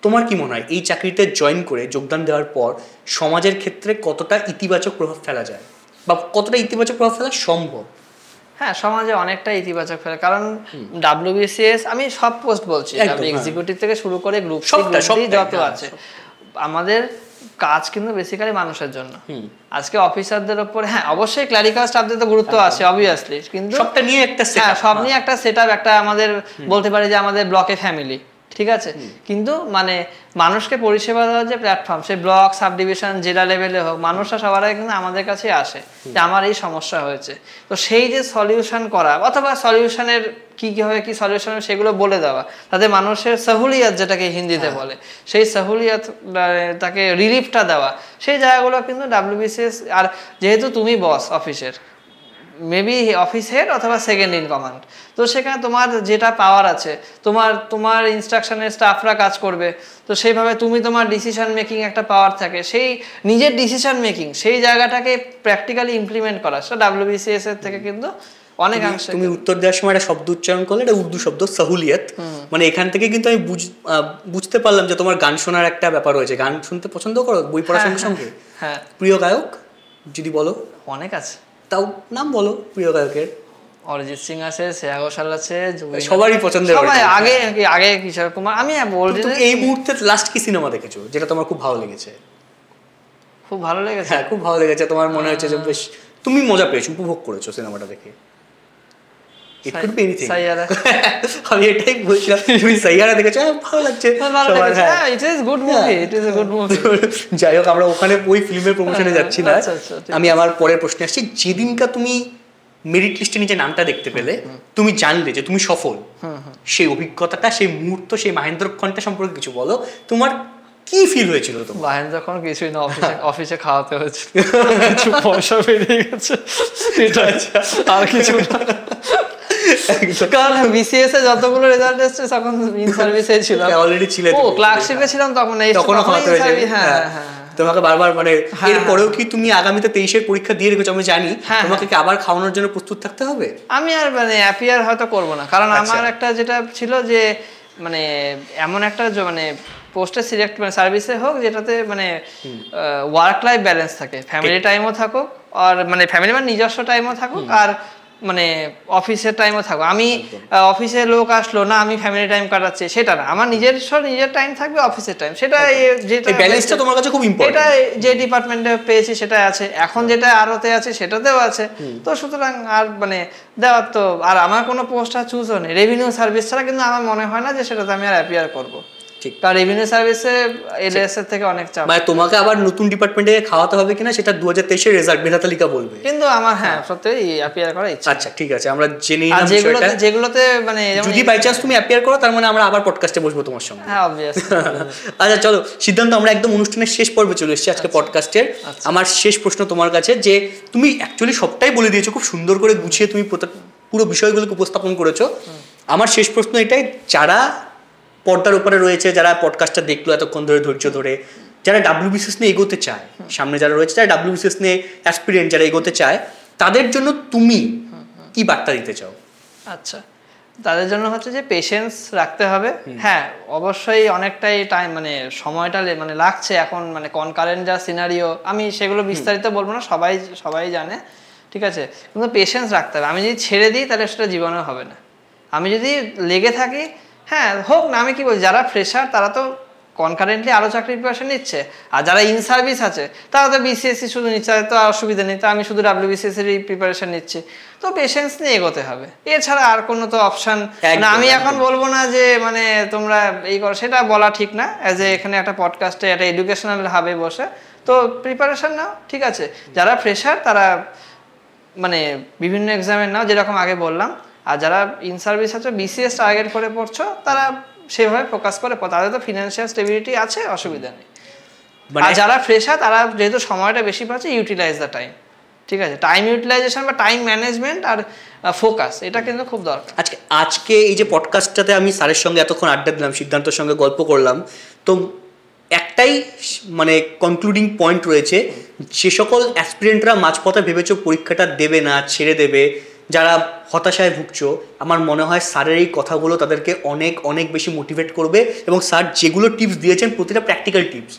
তোমার কি মনে হয় এই চাকরিতে জয়েন করে যোগদান দেওয়ার পর সমাজের ক্ষেত্রে কতটা ইতিবাচক প্রভাব ফেলা যায় বা কতটা ইতিবাচক প্রভাব ফেলা সম্ভব? হ্যাঁ, সমাজে অনেকটা ইতিবাচক ফেলে, কারণ ডাব্লিউবিসিএস আমি সব পোস্ট বলছি, এক্সিকিউটিভ থেকে শুরু করে গ্রুপ যত আছে, আমাদের কাজ কিন্তু বেসিক্যালি মানুষের জন্য। আজকে অফিসারদের উপরে অবশ্যই ক্লারিক্যাল স্টাফদের তো গুরুত্ব আছে অবভিয়াসলি, কিন্তু সবটা নিয়ে একটা সব নিয়ে একটা সেটআপ, একটা আমাদের বলতে পারি যে আমাদের ব্লকে ফ্যামিলি, ঠিক আছে, কিন্তু মানে মানুষকে পরিষেবা দেওয়ার যে প্ল্যাটফর্ম, সে ব্লক, সাব ডিভিশন, জেলা লেভেলে হোক, মানুষরা সবার আগে কিন্তু আমাদের কাছে আসে যে আমার এই সমস্যা হয়েছে। তো সেই যে সলিউশন করা অথবা সলিউশনের কিভাবে কি সলিউশন সেগুলো বলে দেওয়া, তাদের মানুষের সহুলিয়াত যেটাকে হিন্দিতে বলে, সেই সহুলিয়াত তাকে রিলিফটা দেওয়া, সেই জায়গাগুলো কিন্তু WBCS। আর যেহেতু তুমি বস অফিসের, মেবি অফিস হেড অথবা সেকেন্ড ইন কমান্ড, তো সেখানে তোমার যেটা পাওয়ার আছে, তোমার ইনস্ট্রাকশনের স্টাফরা কাজ করবে, তো সেইভাবে তোমার ডিসিশন মেকিং একটা পাওয়ার থাকে, সেই নিজের ডিসিশন মেকিং সেই জায়গাটাকে প্র্যাকটিক্যালি ইমপ্লিমেন্ট করা, সেটা WBCS এর থেকে কিন্তু অনেকাংশে। তুমি উত্তর দেওয়ার সময় একটা শব্দ উচ্চারণ করলে, এটা উর্দু শব্দ সহুলিয়ত, মানে এখান থেকে কিন্তু আমি বুঝতে পারলাম যে তোমার গান শোনার একটা ব্যাপার রয়েছে। গান শুনতে পছন্দ করো বই পড়ার সঙ্গে সঙ্গে? হ্যাঁ। প্রিয় গায়ক যদি বলো? অনেক আছে, তাও নাম বলো প্রিয় গায়কের। অরিজিৎ সিং আছে, শ্রেয়া ঘোষাল আছে, সবারই পছন্দের, সবাই। আগে কিশোর কুমার। আমি এই মুহূর্তে লাস্ট কি সিনেমা দেখেছো যেটা তোমার খুব ভালো লেগেছে? খুব ভালো লেগেছে? হ্যাঁ, খুব ভালো লেগেছে, তোমার মনে হচ্ছে যে বেশ তুমি মজা পেয়েছো, উপভোগ করেছো সিনেমাটা দেখে? It could be anything. Saiyaara. আমি এটাই বলছিলাম, তুমি সাইয়ারা দেখেছো? ভালো লাগছে, হ্যাঁ, it is good movie, it is a good movie। যাই হোক, আমরা ওখানে ওই ফিল্মের প্রমোশনে যাচ্ছি না। আমি আমার পরের প্রশ্নে আসছি। যেদিনকা তুমি মেরিট লিস্টে নিজের নামটা দেখতে পেলে, তুমি জানলে যে তুমি সফল, সেই অভিজ্ঞতাটা, সেই মুহূর্ত, সেই মাহেন্দ্রক্ষণটা সম্পর্কে কিছু বলো। তোমার কি ফিল হয়েছিল? তো মাহেন্দ্রক্ষণ কিছুই না, অফিসে খাওয়াতে হয়েছিল, কিছু পয়সা বেরিয়ে গেছে, এটা আর কিছু না। কারণ BCS এ যতগুলো রেজাল্ট এসেছে তখন ইন সার্ভিসে ছিলাম, অলরেডি ছিলে, ও ক্লার্কশিপে ছিলাম তখন, তখনও খাওয়াতে হয়েছে। হ্যাঁ, তোমাকে বারবার মানে এরপরেও কি তুমি আগামীতে 23-এর পরীক্ষা দিয়ে রেখেছো আমি জানি, তোমাকে কি আবার খাওয়ানোর জন্য প্রস্তুত থাকতে হবে? আমি আর মানে অ্যাপিয়ার হয়তো করবো না, কারণ আমার একটা যেটা ছিল যে মানে এমন একটা মানে পোস্টে সিলেক্ট, মানে সার্ভিসে হোক যেটাতে মানে ওয়ার্ক লাইফ ব্যালেন্স থাকে, ফ্যামিলি টাইমও থাকুক, আর মানে ফ্যামিলি মানে নিজস্ব টাইমও থাকুক, আর মানে অফিসের টাইমও থাকুক। আমি অফিসে লোক আসলো না, আমি ফ্যামিলি টাইম কাটাচ্ছি সেটা না, আমার নিজের টাইম থাকবে, অফিসের টাইম, সেটা যেটা ব্যালেন্সটা তোমার কাছে খুব ইম্পর্টেন্ট। এটা যে ডিপার্টমেন্টে পেয়েছি সেটা আছে, এখন যেটা আরতে আছে সেটাতেও আছে, তো সুতরাং আর মানে দেওয়ার তো আর আমার কোনো পোস্ট আর চুজও নেই। রেভিনিউ সার্ভিস ছাড়া কিন্তু আমার মনে হয় না যে সেটাতে আমি আর অ্যাপিয়ার করবো, কারণ রেভিনিউ সার্ভিসে এলএস এর থেকে অনেক চাপ। মানে তোমাকে আবার নতুন ডিপার্টমেন্টে খাওয়াতে হবে কিনা সেটা 2023 এর রেজাল্ট মেধা তালিকা বলবে, কিন্তু আমার সত্যি অ্যাপিয়ার করার ইচ্ছা। আচ্ছা, ঠিক আছে, আমরা জেনে নিলাম যেগুলোতে মানে যদি বাই চান্স তুমি অ্যাপিয়ার করো, তার মানে আমরা আবার পডকাস্টে বসবো তোমার সঙ্গে। হ্যাঁ, অবভিয়াসলি। আচ্ছা, চলো সিদ্ধান্ত, আমরা একদম অনুষ্ঠানের শেষ পর্বে চলে এসেছি আজকে পডকাস্টের। আমার শেষ প্রশ্ন তোমার কাছে, যে তুমি অ্যাকচুয়ালি সবটাই বলে দিয়েছো, খুব সুন্দর করে গুছিয়ে তুমি পুরো বিষয়গুলোকে উপস্থাপন করেছো। আমার শেষ প্রশ্ন এটাই, যারা পর্দার উপরে রয়েছে, যারা পডকাস্টটা দেখলো এতক্ষণ ধরে ধৈর্য ধরে, যারা WBCS নিয়ে এগোতে চায়, সামনে যারা রয়েছে যারা WBCS নিয়ে অ্যাসপিরেন্ট যারা এগোতে চায়, তাদের জন্য তুমি কি বার্তা দিতে চাও? আচ্ছা, তাদের জন্য হচ্ছে যে পেশেন্স রাখতে হবে। হ্যাঁ, অবশ্যই অনেকটাই টাইম মানে সময়টা মানে লাগছে এখন, মানে কনকারেন্ট যা সিনারিও, আমি সেগুলো বিস্তারিত বলবো না, সবাই জানে, ঠিক আছে, কিন্তু পেশেন্স রাখতে হবে। আমি যদি ছেড়ে দিই তাহলে সেটা জীবনে হবে না। আমি যদি লেগে থাকি, হ্যাঁ হোক না, আমি কি বলছি, যারা ফ্রেশার তারা তো কনকারেন্টলি আরও চাকরির প্রিপারেশন নিচ্ছে, আর যারা ইন সার্ভিস আছে তারা তো BCSC শুধু নিচ্ছে, তো অসুবিধা নেই, তো আমি শুধু WBCS এরই প্রিপারেশন নিচ্ছি। তো পেশেন্স নিয়ে এগোতে হবে, এছাড়া আর কোনো তো অপশান না। আমি এখন বলবো না যে মানে তোমরা এই করো, সেটা বলা ঠিক না, অ্যাজ এ এখানে একটা পডকাস্টে একটা এডুকেশনাল হাবে বসে তো প্রিপারেশন নাও, ঠিক আছে। যারা ফ্রেশার তারা মানে বিভিন্ন এক্সামের নাও, যেরকম আগে বললাম, আর যারা ইন সার্ভিস আছে BCS টার্গেট করে পড়ছো, তারা সেভাবে ফোকাস করে, তাদের তো ফিনান্সিয়াল স্টেবিলিটি আছে, অসুবিধা নেই। আর যারা ফ্রেশার তারা যেহেতু সময়টা বেশি পাচ্ছে, ইউটিলাইজ দ্য টাইম, ঠিক আছে। টাইম ইউটিলাইজেশন বা টাইম ম্যানেজমেন্ট আর ফোকাস, এটা কিন্তু খুব দরকার। আজকে এই যে পডকাস্টটাতে আমি স্যারের সঙ্গে এতক্ষণ আড্ডা দিলাম, সিদ্ধান্তর সঙ্গে গল্প করলাম, তো একটাই মানে কনক্লুডিং পয়েন্ট রয়েছে, যে সকল অ্যাসপিরেন্টরা মাঝপথে ভেবেছো পরীক্ষাটা দেবে না, ছেড়ে দেবে, যারা হতাশায় ভুগছো, আমার মনে হয় স্যারের এই কথাগুলো তাদেরকে অনেক অনেক বেশি মোটিভেট করবে। এবং স্যার যেগুলো টিপস দিয়েছেন, প্রতিটা প্র্যাকটিক্যাল টিপস,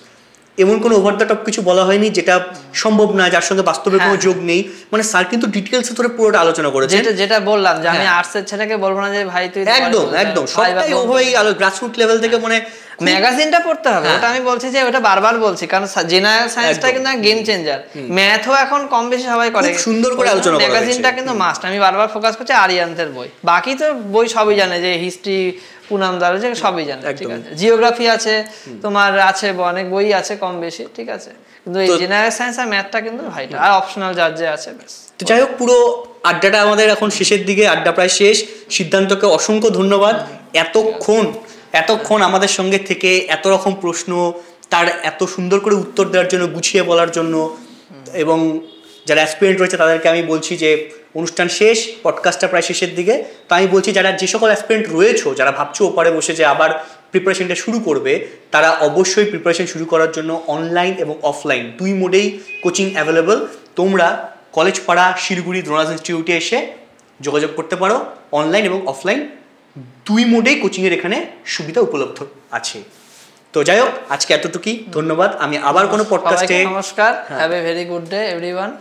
এমন কোনো ওভার দ্য টপ কিছু বলা হয়নি যেটা সম্ভব না, যার সঙ্গে বাস্তবে কোনো যোগ নেই। মানে স্যার কিন্তু ডিটেলসে ধরে পুরোটা আলোচনা করেছেন। যেটা বললাম যে আমি আর্টসের ছেলেকে বলবো না যে ভাই তুই, একদম সবটাই ওভাবেই গ্রাসরুট লেভেল থেকে মানে ম্যাগাজিনটা পড়তে হবে, ওটা আমি বলছি যে ওটা বারবার বলছি, কারণ জেনারেল সায়েন্সটা কিন্তু গেম চেঞ্জার, ম্যাথও এখন কম বেশি সবাই করে, সুন্দর করে আলোচনা করা হয়েছে। ম্যাগাজিনটা কিন্তু মাস্ট। আমি বারবার ফোকাস করছি আরিয়ান্তের বই, বাকি তো বই সবই জানে, যে হিস্ট্রি পুনাম দ্বারা যে সবই জানে, ঠিক আছে, জিওগ্রাফি আছে তোমার, আছে অনেক বই আছে কম বেশি, ঠিক আছে, কিন্তু এই জেনারেল সায়েন্স আর ম্যাথটা কিন্তু ভাইটা, আর অপশনাল যার যে আছে ব্যাস। তো যাই হোক, পুরো আড্ডাটা আমাদের এখন শেষের দিকে, আড্ডা প্রায় শেষ। সিদ্ধান্তকে অসংখ্য ধন্যবাদ এতক্ষণ আমাদের সঙ্গে থেকে এত রকম প্রশ্ন তার এত সুন্দর করে উত্তর দেওয়ার জন্য, গুছিয়ে বলার জন্য। এবং যারা অ্যাসপিরেন্ট রয়েছে তাদেরকে আমি বলছি যে অনুষ্ঠান শেষ, পডকাস্টটা প্রায় শেষের দিকে। তো আমি বলছি যারা যে সকল অ্যাসপিরেন্ট রয়েছো, যারা ভাবছো ওপারে বসে যে আবার প্রিপারেশনটা শুরু করবে, তারা অবশ্যই প্রিপারেশন শুরু করার জন্য অনলাইন এবং অফলাইন দুই মোডেই কোচিং অ্যাভেলেবল। তোমরা কলেজ পাড়া শিলিগুড়ি দ্রোণাস ইনস্টিটিউটে এসে যোগাযোগ করতে পারো। অনলাইন এবং অফলাইন দুই মোডেই কোচিংয়ের এখানে সুবিধা উপলব্ধ আছে। তো যাই হোক, আজকে এতটুকুই, ধন্যবাদ। আমি আবার কোনো পডকাস্টে, নমস্কার, have a very good day everyone.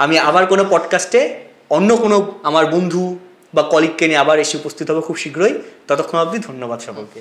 আমি আবার কোনো পডকাস্টে অন্য কোনো আমার বন্ধু বা কলিগকে নিয়ে আবার এসে উপস্থিত হবো খুব শীঘ্রই। ততক্ষণ অবধি ধন্যবাদ সকলকে।